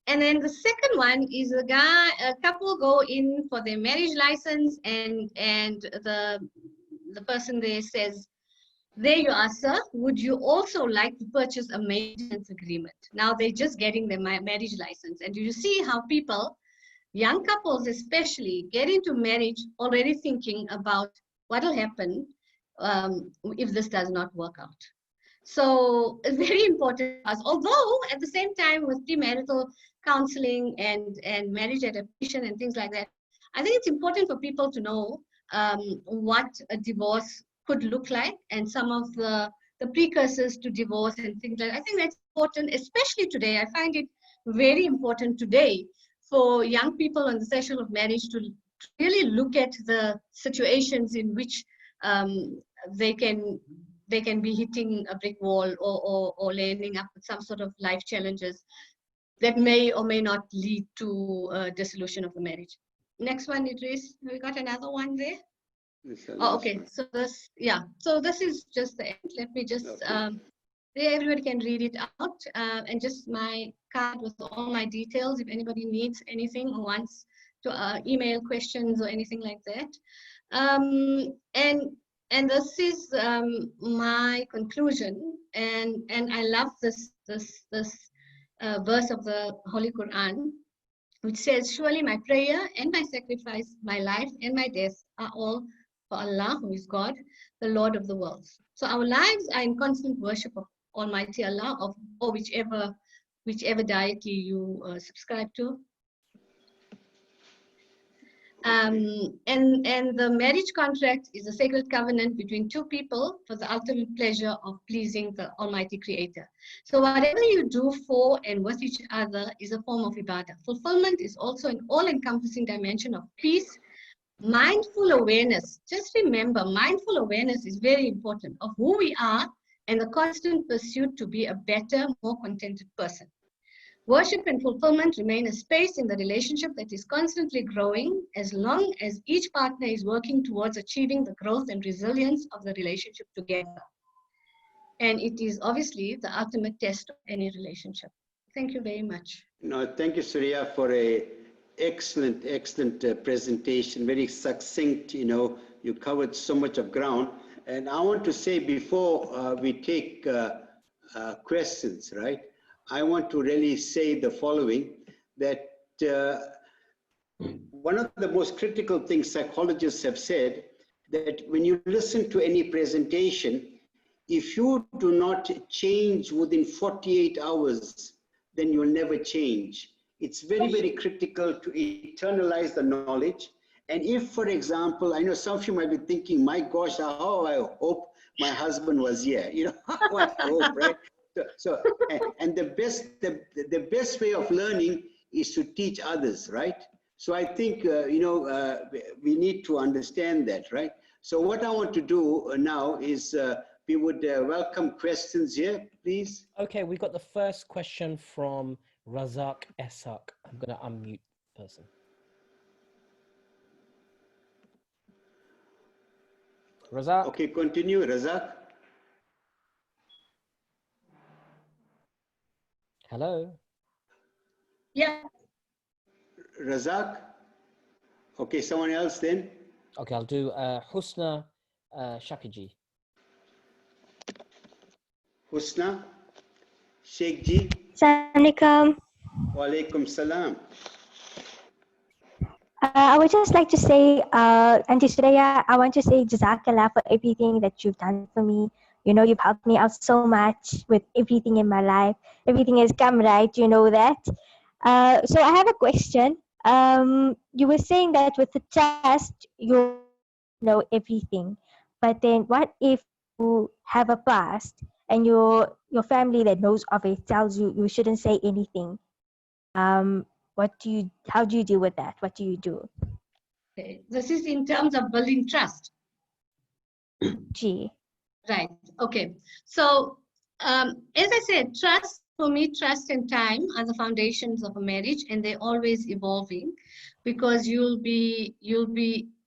Speaker 2: And then the second one is a couple go in for their marriage license, and the person there says, there you are, sir. Would you also like to purchase a maintenance agreement? Now they're just getting their marriage license. And you see how people, young couples especially, get into marriage already thinking about what will happen if this does not work out. So it's very important to us. Although at the same time with premarital counseling and marriage adaptation and things like that, I think it's important for people to know what a divorce could look like and some of the precursors to divorce and things like that. I think that's important, especially today. I find it very important today for young on the threshold of marriage to really look at the situations in which they can be hitting a brick wall or landing up with some sort of life challenges that may or may not lead to dissolution of the marriage. Next one, Idris. We got another one there. Oh, okay. So this, So this is just the end. Let me just, everybody can read it out. And just my card with all my details. If anybody needs anything or wants to email questions or anything like that. And this is my conclusion. And I love this verse of the Holy Quran, which says, surely my prayer and my sacrifice, my life and my death are all for Allah, who is God, the Lord of the worlds. So our lives are in constant worship of Almighty Allah, or whichever deity you subscribe to. And the marriage contract is a sacred covenant between two people for the ultimate pleasure of pleasing the Almighty Creator. So whatever you do for and with each other is a form of ibadah. Fulfillment is also an all-encompassing dimension of peace. Mindful awareness, just remember, mindful awareness is very important of who we are and the constant pursuit to be a better, more contented person. Worship and fulfillment remain a space in the relationship that is constantly growing as long as each partner is working towards achieving the growth and resilience of the relationship together. And it is obviously the ultimate test of any relationship. Thank you very much.
Speaker 1: No, thank you, Suraiya, for a excellent presentation, very succinct. You covered so much of ground. And I want to say before we take questions, right? I want to really say the following, that one of the most critical things psychologists have said, that when you listen to any presentation, if you do not change within 48 hours, then you'll never change. It's very, very critical to internalize the knowledge. And if, for example, I know some of you might be thinking, my gosh, how I hope my husband was here. How I hope, right? So and the best way of learning is to teach others, right? So I think, we need to understand that, right? So what I want to do now is we would welcome questions here, please.
Speaker 3: Okay, we got the first question from Razak Esak. I'm going to unmute the person. Razak.
Speaker 1: Okay, continue, Razak.
Speaker 3: Hello.
Speaker 2: Yeah.
Speaker 1: Razak. Okay, someone else then.
Speaker 3: Okay, I'll do Husna Shakiji.
Speaker 1: Husna, Sheikh Ji.
Speaker 4: Assalamualaikum.
Speaker 1: Walaikum salam.
Speaker 4: I would just like to say, Auntie Suraiya, I want to say Jazakallah for everything that you've done for me. You know, you've helped me out so much with everything in my life. Everything has come right, you know that. So I have a question. You were saying that with the trust, you know everything. But then what if you have a past and your family that knows of it tells you you shouldn't say anything? How do you deal with that? What do you do?
Speaker 2: Okay. This is in terms of building trust.
Speaker 4: Gee.
Speaker 2: Right. Okay. So, as I said, trust for me, trust and time are the foundations of a marriage, and they're always evolving, because you'll be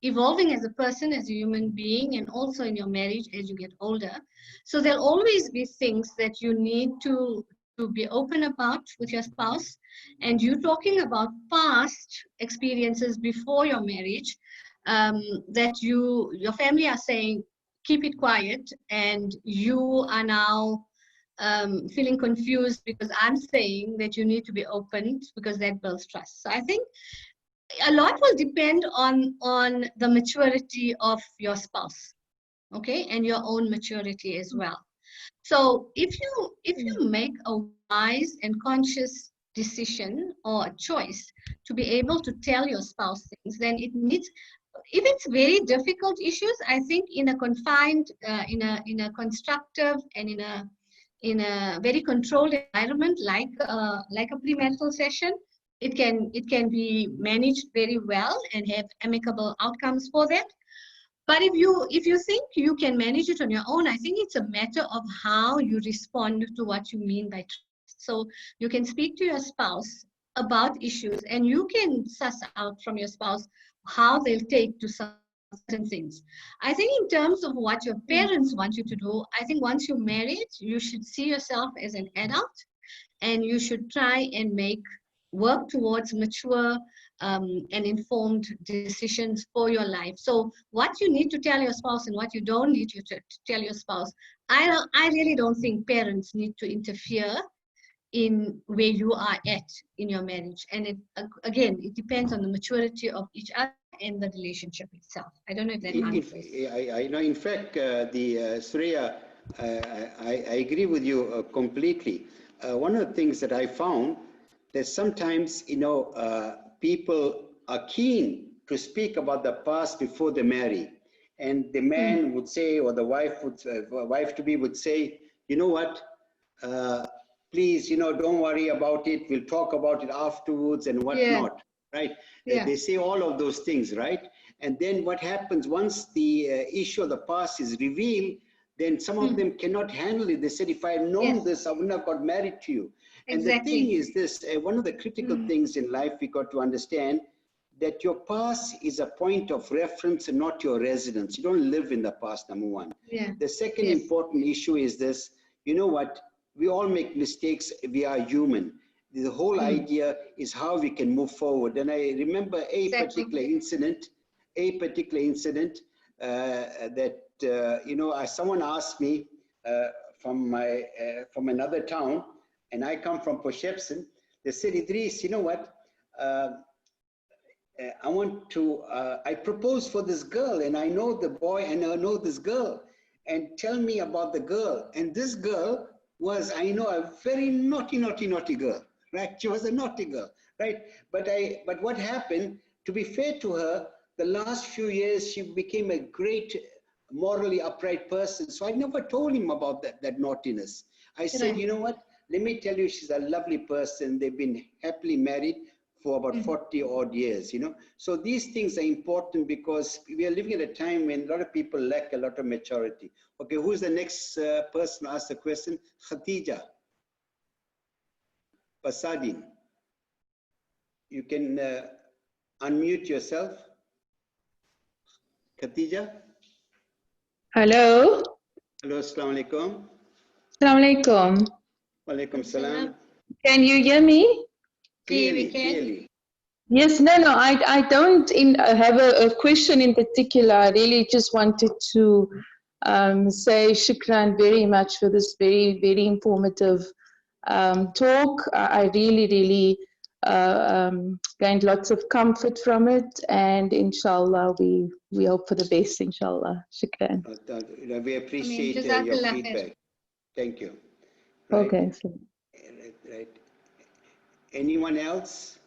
Speaker 2: evolving as a person, as a human being, and also in your marriage as you get older. So there'll always be things that you need to be open about with your spouse, and you talking about past experiences before your marriage, that your family are saying keep it quiet, and you are now feeling confused because I'm saying that you need to be open, because that builds trust. So I think a lot will depend on the maturity of your spouse, okay, and your own maturity as well. So if you make a wise and conscious decision or a choice to be able to tell your spouse things, then it needs, if it's very difficult issues, I think in a confined, in a constructive and in a very controlled environment, like a premarital session, it can be managed very well and have amicable outcomes for that. But if you think you can manage it on your own, I think it's a matter of how you respond to what you mean by trust. So you can speak to your spouse about issues, and you can suss out from your spouse how they'll take to certain things. I think in terms of what your parents want you to do, I think once you're married, you should see yourself as an adult, and you should try and work towards mature and informed decisions for your life. So what you need to tell your spouse and what you don't need to tell your spouse, I really don't think parents need to interfere in where you are at in your marriage. And again, it depends on the maturity of each other and the relationship itself. I don't know if that answers.
Speaker 1: I know, in fact, Suraiya, I agree with you completely. One of the things that I found that sometimes, people are keen to speak about the past before they marry. And the man would say, or the wife to be would say, you know what, please, don't worry about it. We'll talk about it afterwards and whatnot, right?
Speaker 2: Yeah.
Speaker 1: They say all of those things, right? And then what happens once the issue of the past is revealed, then some of them cannot handle it. They said, if I had known this, I wouldn't have got married to you. And the thing is this, one of the critical things in life we got to understand, that your past is a point of reference and not your residence. You don't live in the past, number one.
Speaker 2: Yeah.
Speaker 1: The second important issue is this, you know what, we all make mistakes, we are human. The whole idea is how we can move forward. And I remember a particular incident that, someone asked me from another town, and I come from Poshepson. They said, Edris, you know what? I proposed for this girl, and I know the boy, and I know this girl, and tell me about the girl. And this girl was, I know, a very naughty girl, right? She was a naughty girl, right? But what happened, to be fair to her, the last few years, she became a great, morally upright person. So I never told him about that naughtiness. I said, you know what? Let me tell you, she's a lovely person. They've been happily married for about 40 odd years, So these things are important because we are living at a time when a lot of people lack a lot of maturity. Okay, who's the next person to ask the question? Khatija Pasadin. You can unmute yourself. Khatija?
Speaker 5: Hello.
Speaker 1: Hello, assalamu alaikum.
Speaker 5: Assalamu alaikum.
Speaker 1: Walaikum salam.
Speaker 5: Can you hear me?
Speaker 1: Clearly, clearly.
Speaker 5: Yes, no, I don't have a question in particular. I really just wanted to say shukran very much for this very, very informative talk. I really gained lots of comfort from it, and inshallah, we hope for the best, inshallah. Shukran.
Speaker 1: We appreciate your
Speaker 2: Jazakallah khair.
Speaker 1: feedback. Thank you. Right.
Speaker 5: Okay. So.
Speaker 1: Right. Anyone else?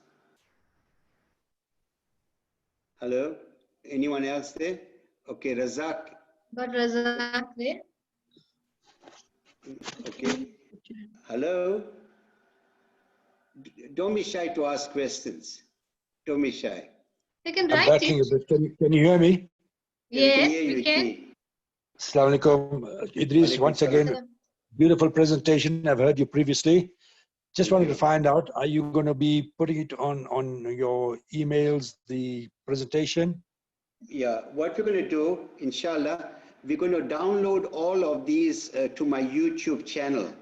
Speaker 1: Hello? Anyone else there? Okay, Razak.
Speaker 2: Got Razak there.
Speaker 1: Okay. Hello? Don't be shy to ask questions. Don't be shy.
Speaker 2: They can
Speaker 6: I'm
Speaker 2: write
Speaker 6: battling
Speaker 2: it.
Speaker 6: a bit. Can you hear me?
Speaker 2: Yes,
Speaker 1: hear
Speaker 2: we
Speaker 1: you,
Speaker 2: can.
Speaker 1: Ji.
Speaker 6: Assalamu alaikum. Idris,
Speaker 1: Walaikum
Speaker 6: once
Speaker 1: salam.
Speaker 6: again, beautiful presentation. I've heard you previously. Just
Speaker 1: Thank
Speaker 6: wanted
Speaker 1: you.
Speaker 6: to find out, are you going to be putting it on your emails, the presentation?
Speaker 1: Yeah, what we're going to do, inshallah, we're going to download all of these to my YouTube channel,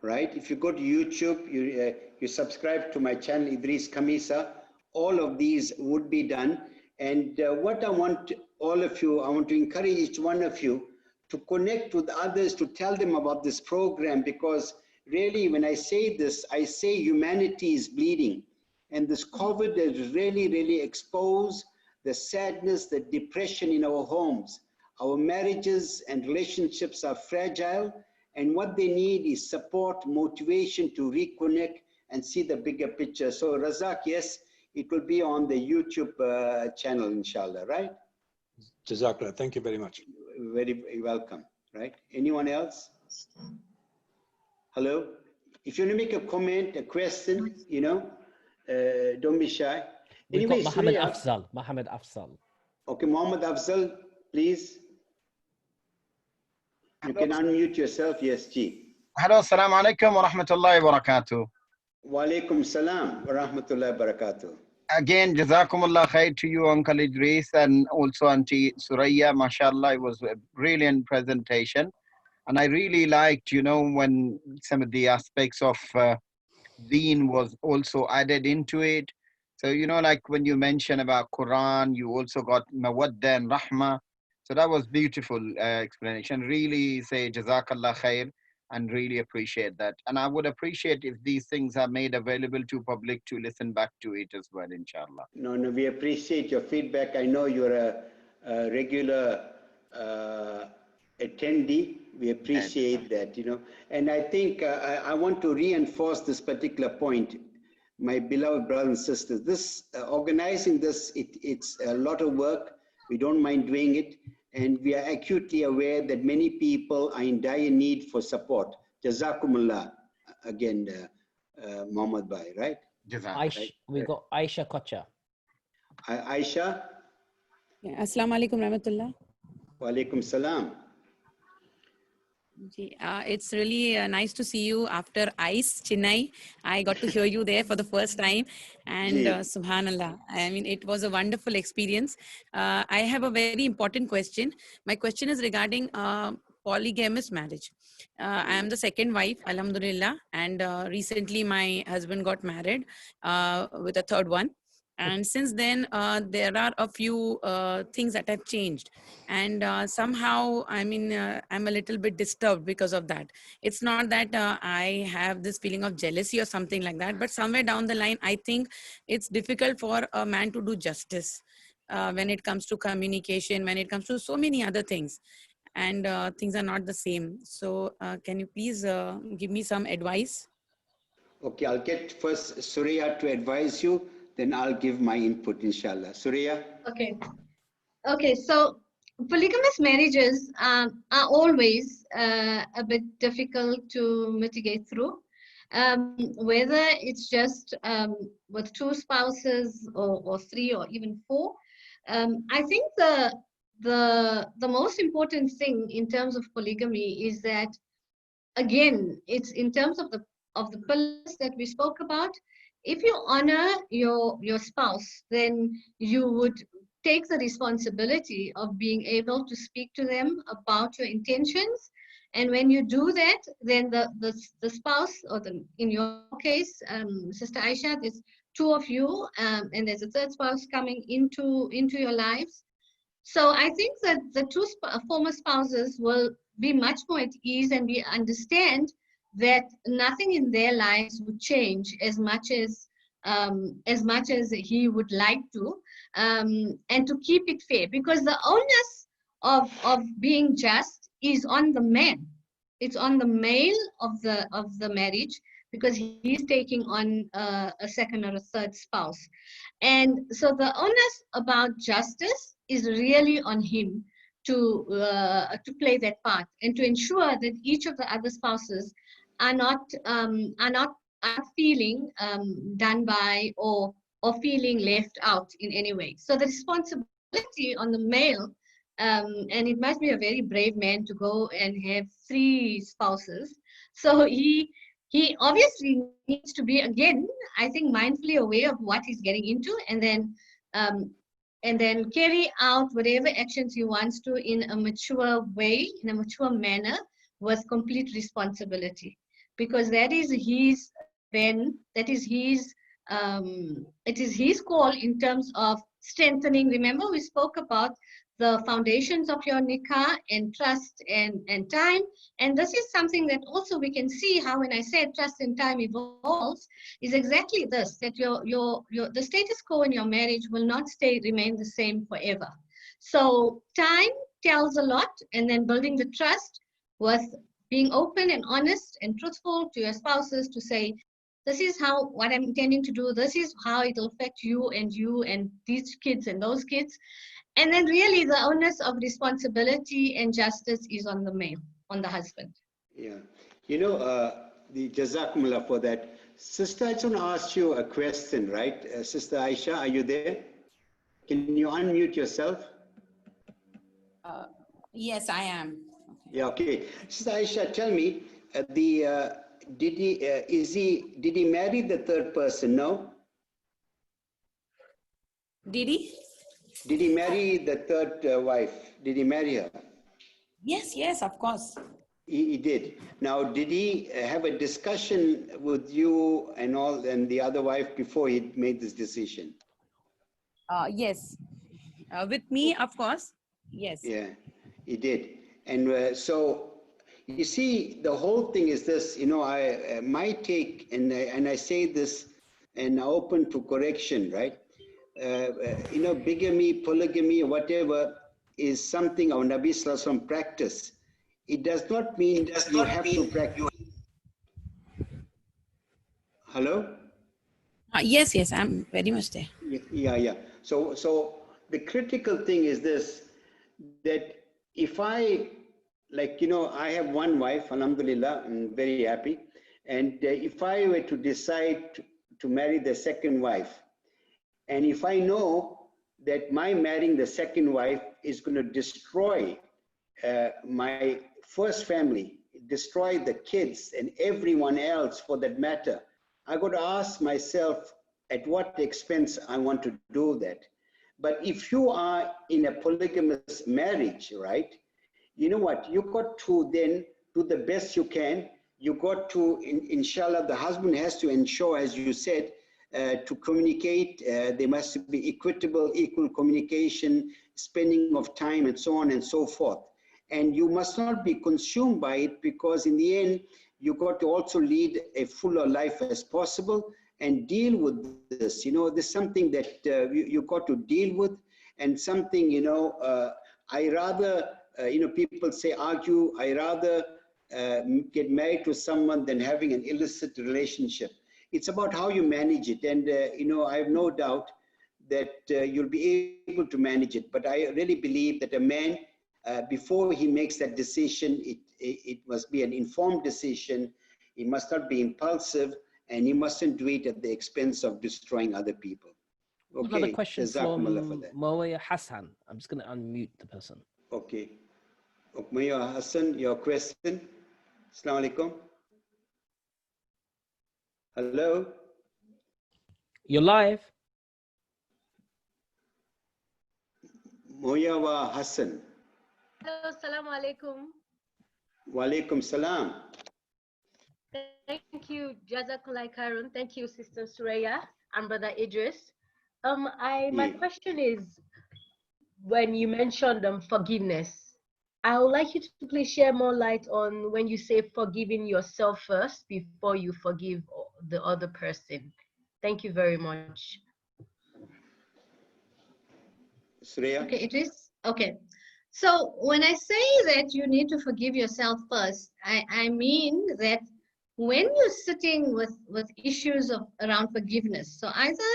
Speaker 1: right? If you go to YouTube, you subscribe to my channel, Edris Khamissa, all of these would be done. And what I want all of you, I want to encourage each one of you to connect with others, to tell them about this program, because really when I say this, I say humanity is bleeding. And this COVID has really exposed the sadness, the depression in our homes. Our marriages and relationships are fragile, and what they need is support, motivation to reconnect and see the bigger picture. So Razak, yes, it will be on the YouTube channel, inshallah, right?
Speaker 6: Jazakallah. Thank you very much.
Speaker 1: Very welcome, right? Anyone else? Hello? If you want to make a comment, a question, don't be shy.
Speaker 3: We've
Speaker 1: Anyway,
Speaker 3: got Mohammed
Speaker 1: Suraiya.
Speaker 3: Afzal. Mohammed Afzal.
Speaker 1: Okay, Mohammed Afzal, please. You can unmute yourself. Yes, Ji.
Speaker 7: Hello, assalamu alaikum wa rahmatullahi wa barakatuh.
Speaker 1: Wa alaikum salam wa rahmatullahi wa barakatuh.
Speaker 7: Again, jazakumullah khair to you, Uncle Idris, and also Auntie Suraiya. MashaAllah, it was a brilliant presentation. And I really liked, when some of the aspects of deen was also added into it. So, like when you mentioned about Quran, you also got mawadda and rahma. So that was beautiful explanation. Really say jazakallah khair and really appreciate that. And I would appreciate if these things are made available to public to listen back to it as well, inshallah.
Speaker 1: No, we appreciate your feedback. I know you're a regular attendee. We appreciate that, And I think I want to reinforce this particular point, my beloved brothers and sisters. This organizing this, it's a lot of work. We don't mind doing it. And we are acutely aware that many people are in dire need for support. Jazakumullah, again, Mohammed Bhai, right?
Speaker 3: Aisha, we got Aisha Kocha.
Speaker 1: Aisha?
Speaker 8: Yeah, Assalamu alaikum rahmatullah.
Speaker 1: Wa alaikum salam.
Speaker 8: It's really nice to see you after ICE, Chennai. I got to hear you there for the first time. And subhanallah, I mean, it was a wonderful experience. I have a very important question. My question is regarding polygamous marriage. I am the second wife, alhamdulillah. And recently my husband got married with a third one. And since then, there are a few things that have changed. And somehow, I mean, I'm a little bit disturbed because of that. It's not that I have this feeling of jealousy or something like that, but somewhere down the line, I think it's difficult for a man to do justice when it comes to communication, when it comes to so many other things. And things are not the same. So can you please give me some advice?
Speaker 1: Okay, I'll get first Suraiya to advise you. Then I'll give my input, inshallah. Suraiya?
Speaker 2: Okay, so polygamous marriages are always a bit difficult to mitigate through. Whether it's just with two spouses or three or even four. I think the most important thing in terms of polygamy is that, again, it's in terms of the pillars that we spoke about. If you honor your spouse, then you would take the responsibility of being able to speak to them about your intentions. And when you do that, then the spouse, or in your case, Sister Aisha, there's two of you, and there's a third spouse coming into your lives. So I think that the two former spouses will be much more at ease, and we understand that nothing in their lives would change as much as he would like to, and to keep it fair, because the onus of being just is on the man. It's on the male of the marriage, because he's taking on a second or a third spouse. And so the onus about justice is really on him to play that part, and to ensure that each of the other spouses are not feeling done by, or feeling left out in any way. So the responsibility on the male, and it must be a very brave man to go and have 3 spouses. So he obviously needs to be, again, I think, mindfully aware of what he's getting into, and then carry out whatever actions he wants to in a mature way, in a mature manner, with complete responsibility, because that is his it is his call in terms of strengthening. Remember, we spoke about the foundations of your nikah and trust and time. And this is something that also we can see how, when I said trust and time evolves, is exactly this, that the status quo in your marriage will not remain the same forever. So time tells a lot, and then building the trust with being open and honest and truthful to your spouses to say, this is what I'm intending to do, this is how it will affect you and these kids and those kids. And then really the onus of responsibility and justice is on the male, on the husband.
Speaker 1: Yeah. You know, the Jazakumullah for that. Sister, I just want to ask you a question, right? Sister Aisha, are you there? Can you unmute yourself?
Speaker 8: Yes, I am.
Speaker 1: Yeah, okay. Sister Aisha, tell me, did he marry the third person? No?
Speaker 8: Did he?
Speaker 1: Did he marry the third wife? Did he marry her?
Speaker 8: Yes, of course.
Speaker 1: He did. Now, did he have a discussion with you and the other wife before he made this decision?
Speaker 8: Yes. With me, of course. Yes.
Speaker 1: Yeah, he did. And so, you see, the whole thing is this, my take, and I say this and open to correction, right? Bigamy, polygamy, whatever, is something our Nabi Sallallahu Alaihi Wasallam practice. It does not mean you have to practice. Hello?
Speaker 8: Yes, I'm very much there.
Speaker 1: Yeah. So the critical thing is this, that if I have one wife, alhamdulillah, I'm very happy. And if I were to decide to marry the second wife, and if I know that my marrying the second wife is going to destroy my first family, destroy the kids and everyone else for that matter, I got to ask myself at what expense I want to do that. But if you are in a polygamous marriage, right, you know what, you got to then do the best you can. You got to, inshallah, the husband has to ensure, as you said, to communicate. There must be equal communication, spending of time, and so on and so forth. And you must not be consumed by it, because in the end, you got to also lead a fuller life as possible and deal with this. This is something that you got to deal with, and something, I rather, people say argue, I rather get married to someone than having an illicit relationship. It's about how you manage it. And, I have no doubt that you'll be able to manage it. But I really believe that a man, before he makes that decision, it must be an informed decision. He must not be impulsive, and he mustn't do it at the expense of destroying other people. Okay.
Speaker 3: Another question from
Speaker 1: for that.
Speaker 3: Moya Hassan. I'm just going to unmute the person.
Speaker 1: Okay. Moya Hassan, your question. Assalamu alaikum. Hello.
Speaker 3: You're live.
Speaker 1: Moyawa Hassan.
Speaker 9: Hello, assalamu alaikum.
Speaker 1: Wa alaikum salam.
Speaker 9: Thank you, Jazakallah Khairun. Thank you, Sister Suraiya and Brother Idris. My question is, when you mentioned forgiveness, I would like you to please share more light on when you say forgiving yourself first before you forgive the other person. Thank you very much.
Speaker 1: Suraiya?
Speaker 2: Okay, it is. Okay. So when I say that you need to forgive yourself first, I mean that when you're sitting with issues around forgiveness, so either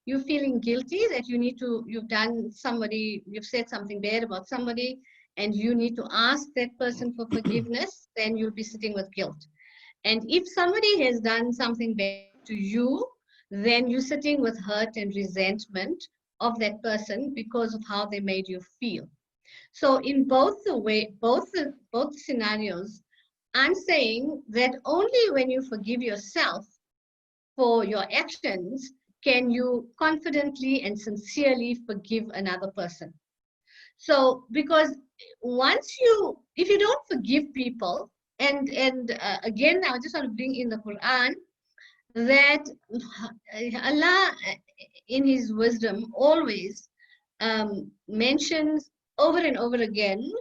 Speaker 2: you're feeling guilty that you've said something bad about somebody, and you need to ask that person for forgiveness, then you'll be sitting with guilt. And if somebody has done something bad to you, then you're sitting with hurt and resentment of that person because of how they made you feel. So in both scenarios, I'm saying that only when you forgive yourself for your actions can you confidently and sincerely forgive another person. So because if you don't forgive people, and again, I just want to bring in the Quran, that Allah in his wisdom always mentions over and over again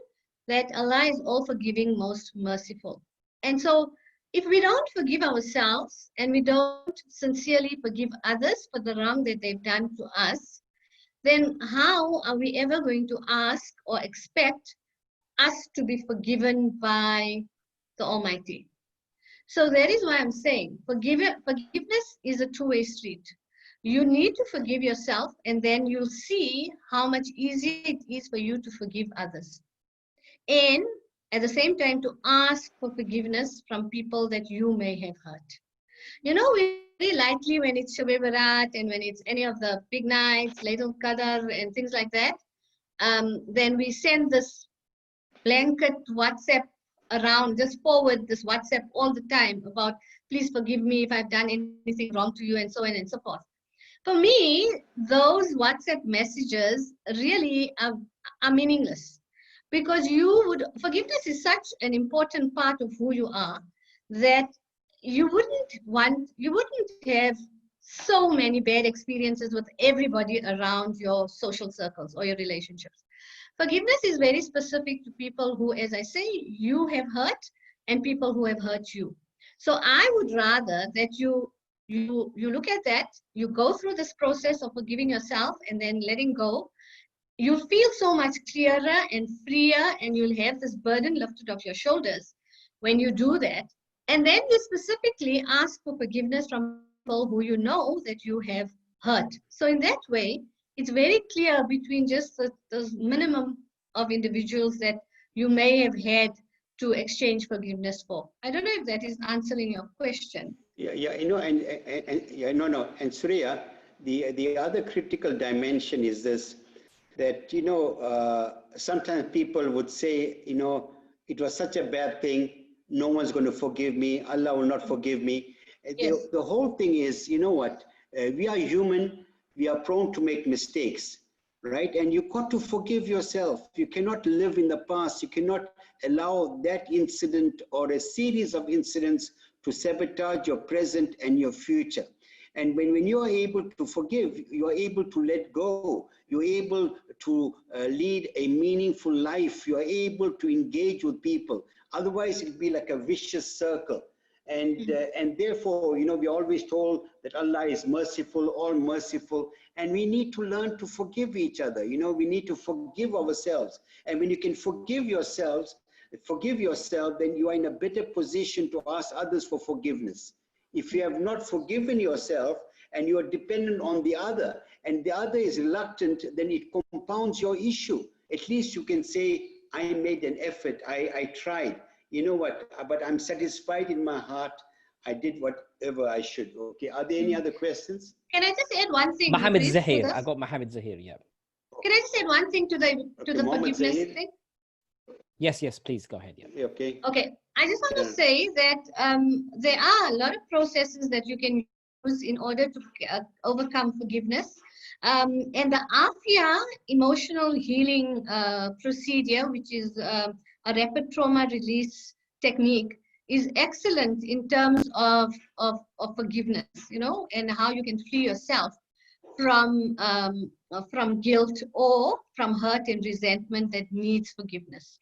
Speaker 2: that Allah is all forgiving, most merciful. And so if we don't forgive ourselves and we don't sincerely forgive others for the wrong that they've done to us, then how are we ever going to ask or expect us to be forgiven by the Almighty? So that is why I'm saying forgiveness is a two-way street. You need to forgive yourself, and then you'll see how much easier it is for you to forgive others. And at the same time, to ask for forgiveness from people that you may have hurt. You know, we very lightly when it's Shab Barat and when it's any of the big nights, Laylatul Qadr and things like that, then we send this blanket WhatsApp around, just forward this WhatsApp all the time about, please forgive me if I've done anything wrong to you, and so on and so forth. For me, those WhatsApp messages really are meaningless, because forgiveness is such an important part of who you are that you wouldn't have so many bad experiences with everybody around your social circles or your relationships. Forgiveness is very specific to people who, as I say, you have hurt, and people who have hurt you. So I would rather that you look at that, you go through this process of forgiving yourself and then letting go. You'll feel so much clearer and freer, and you'll have this burden lifted off your shoulders when you do that. And then you specifically ask for forgiveness from people who you know that you have hurt. So in that way, it's very clear between just the minimum of individuals that you may have had to exchange forgiveness for. I don't know if that is answering your question.
Speaker 1: Yeah, you know, and Suraiya, the other critical dimension is this, that, you know, sometimes people would say, you know, it was such a bad thing, no one's going to forgive me, Allah will not forgive me. Yes. The whole thing is, you know what, we are human, we are prone to make mistakes, right? And you got to forgive yourself. You cannot live in the past. You cannot allow that incident or a series of incidents to sabotage your present and your future. And when you are able to forgive, you are able to let go. You're able to lead a meaningful life. You are able to engage with people. Otherwise, it'll be like a vicious circle. And therefore, you know, we're always told that Allah is merciful, all merciful, and we need to learn to forgive each other. You know, we need to forgive ourselves. And when you can forgive yourself, then you are in a better position to ask others for forgiveness. If you have not forgiven yourself and you are dependent on the other, and the other is reluctant, then it compounds your issue. At least you can say, I made an effort, I tried. You know what, but I'm satisfied in my heart. I did whatever I should. Okay, are there any other questions?
Speaker 2: Can I just add one thing?
Speaker 3: Mohammed Zahir, I got Mohammed Zahir, yeah.
Speaker 2: Can I just add one thing to the forgiveness
Speaker 1: Zahir?
Speaker 2: thing?
Speaker 3: Yes, please go ahead. Yeah.
Speaker 1: Okay.
Speaker 2: Okay, I just want to say that there are a lot of processes that you can use in order to overcome forgiveness. And the AFIA, emotional healing procedure, which is a rapid trauma release technique, is excellent in terms of forgiveness, you know, and how you can free yourself from guilt or from hurt and resentment that needs forgiveness.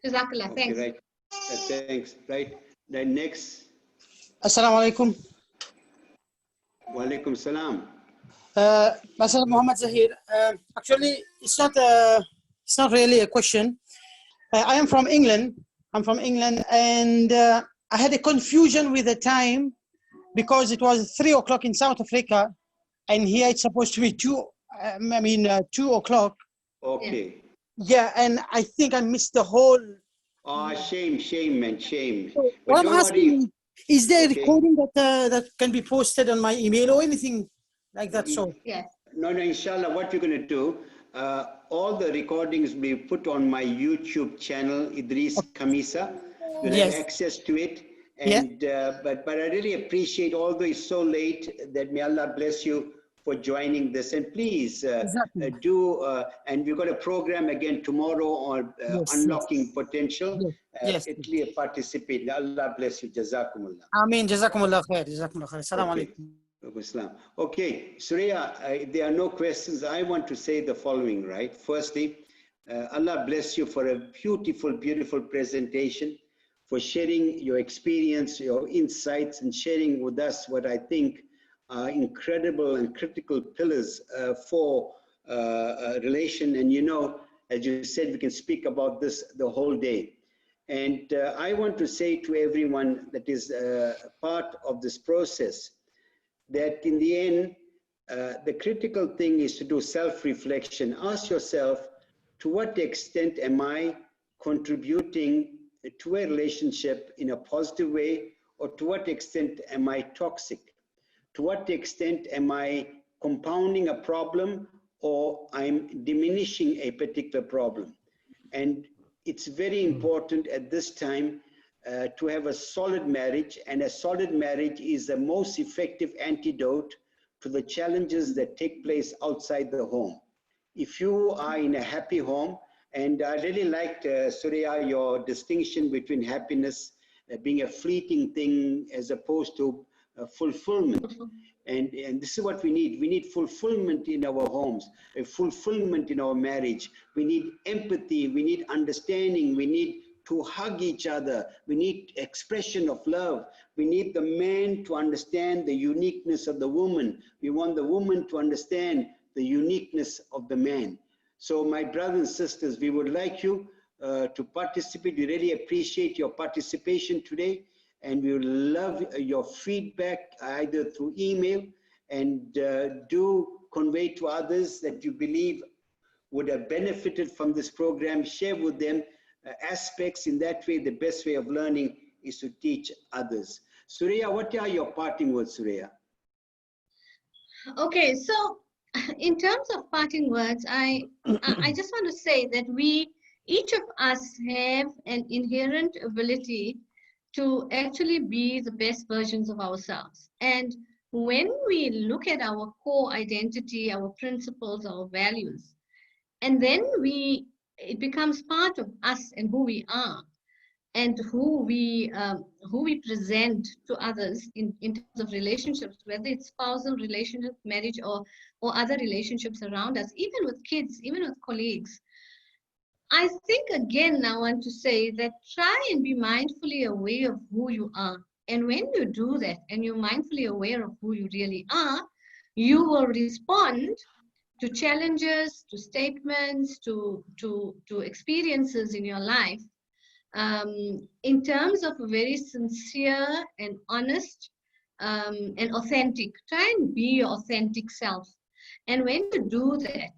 Speaker 2: Jazakallah,
Speaker 1: Okay,
Speaker 2: thanks.
Speaker 1: right. Thanks. Right. Then next.
Speaker 10: Assalamu alaikum.
Speaker 1: Wa alaikum salam.
Speaker 10: Masala Muhammad Zahir. Actually, it's not really a question. I am from England. I'm from England, and I had a confusion with the time because it was 3 o'clock in South Africa, and here it's supposed to be 2 o'clock.
Speaker 1: Okay.
Speaker 10: Yeah, and I think I missed the whole.
Speaker 1: Oh, shame, man, shame.
Speaker 10: So
Speaker 1: But
Speaker 10: what I'm
Speaker 1: don't
Speaker 10: asking
Speaker 1: worry.
Speaker 10: is there a
Speaker 1: Okay.
Speaker 10: recording that can be posted on my email or anything like that? So
Speaker 2: yes.
Speaker 1: No, inshallah, what we're going to do, all the recordings will be put on my YouTube channel, Edris Khamissa. You'll
Speaker 10: Yes.
Speaker 1: have access to it. And but I really appreciate, although it's so late, that may Allah bless you for joining this. And please
Speaker 10: Exactly.
Speaker 1: and we've got a program again tomorrow on unlocking potential.
Speaker 10: Yes.
Speaker 1: Italy participate. Allah bless you. Jazakumullah.
Speaker 10: Ameen. Jazakumullah khair. Jazakumullah khair. Assalamu
Speaker 1: Okay.
Speaker 10: alaikum.
Speaker 1: Islam. Okay, Suraiya, if there are no questions, I want to say the following, right? Firstly, Allah bless you for a beautiful, beautiful presentation, for sharing your experience, your insights, and sharing with us what I think are incredible and critical pillars for a relation. And you know, as you said, we can speak about this the whole day. And I want to say to everyone that is part of this process, that in the end, the critical thing is to do self-reflection. Ask yourself, to what extent am I contributing to a relationship in a positive way, or to what extent am I toxic? To what extent am I compounding a problem, or I'm diminishing a particular problem? And it's very important at this time to have a solid marriage, and a solid marriage is the most effective antidote to the challenges that take place outside the home. If you are in a happy home, and I really liked, Suraiya, your distinction between happiness being a fleeting thing as opposed to fulfillment. And this is what we need. We need fulfillment in our homes, a fulfillment in our marriage. We need empathy, we need understanding, we need to hug each other. We need expression of love. We need the man to understand the uniqueness of the woman. We want the woman to understand the uniqueness of the man. So my brothers and sisters, we would like you to participate. We really appreciate your participation today, and we would love your feedback either through email, and do convey to others that you believe would have benefited from this program. Share with them aspects. In that way, the best way of learning is to teach others. Suraiya, what are your parting words, Suraiya?
Speaker 2: Okay, so in terms of parting words, I just want to say that each of us have an inherent ability to actually be the best versions of ourselves. And when we look at our core identity, our principles, our values, and then it becomes part of us and who we are, and who we present to others in terms of relationships, whether it's spousal relationship, marriage, or other relationships around us, even with kids, even with colleagues. I think, again, I want to say that try and be mindfully aware of who you are. And when you do that, and you're mindfully aware of who you really are, you will respond to challenges, to statements, to experiences in your life in terms of a very sincere and honest and authentic. Try and be your authentic self. And when you do that,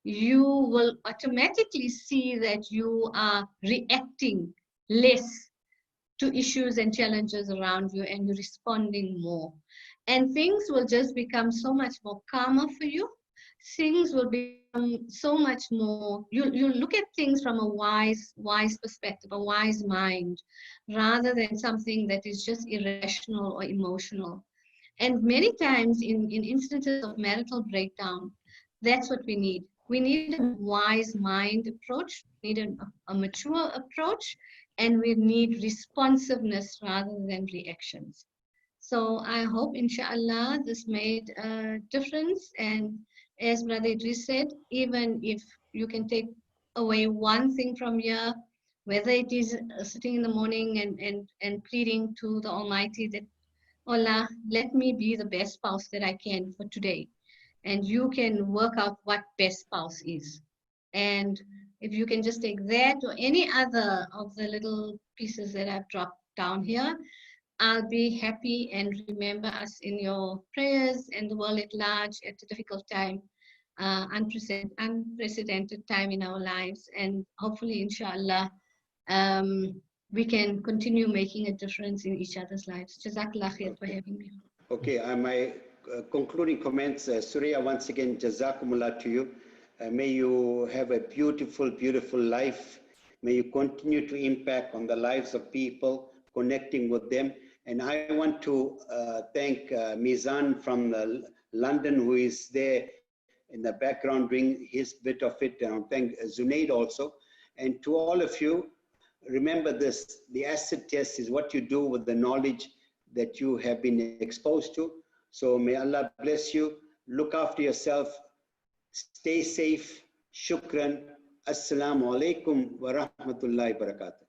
Speaker 2: you will automatically see that you are reacting less to issues and challenges around you, and you're responding more. And things will just become so much more calmer for you. Things will become so much more, you look at things from a wise perspective, a wise mind, rather than something that is just irrational or emotional. And many times in instances of marital breakdown, that's what we need. We need a wise mind approach, we need a mature approach, and we need responsiveness rather than reactions. So I hope, inshallah, this made a difference. And as Brother Idris said, even if you can take away one thing from here, whether it is sitting in the morning and pleading to the Almighty that, Allah, let me be the best spouse that I can for today. And you can work out what best spouse is. And if you can just take that or any other of the little pieces that I've dropped down here, I'll be happy, and remember us in your prayers and the world at large at a difficult time, unprecedented time in our lives. And hopefully, inshallah, we can continue making a difference in each other's lives. Jazakallah khair for having me.
Speaker 1: Okay, my concluding comments, Suraiya, once again, Jazakumullah to you. May you have a beautiful, beautiful life. May you continue to impact on the lives of people, connecting with them. And I want to thank Mizan from London, who is there in the background doing his bit of it. And I thank Zunaid also. And to all of you, remember this, the acid test is what you do with the knowledge that you have been exposed to. So may Allah bless you. Look after yourself. Stay safe. Shukran. Assalamu alaikum wa rahmatullahi wa barakatuh.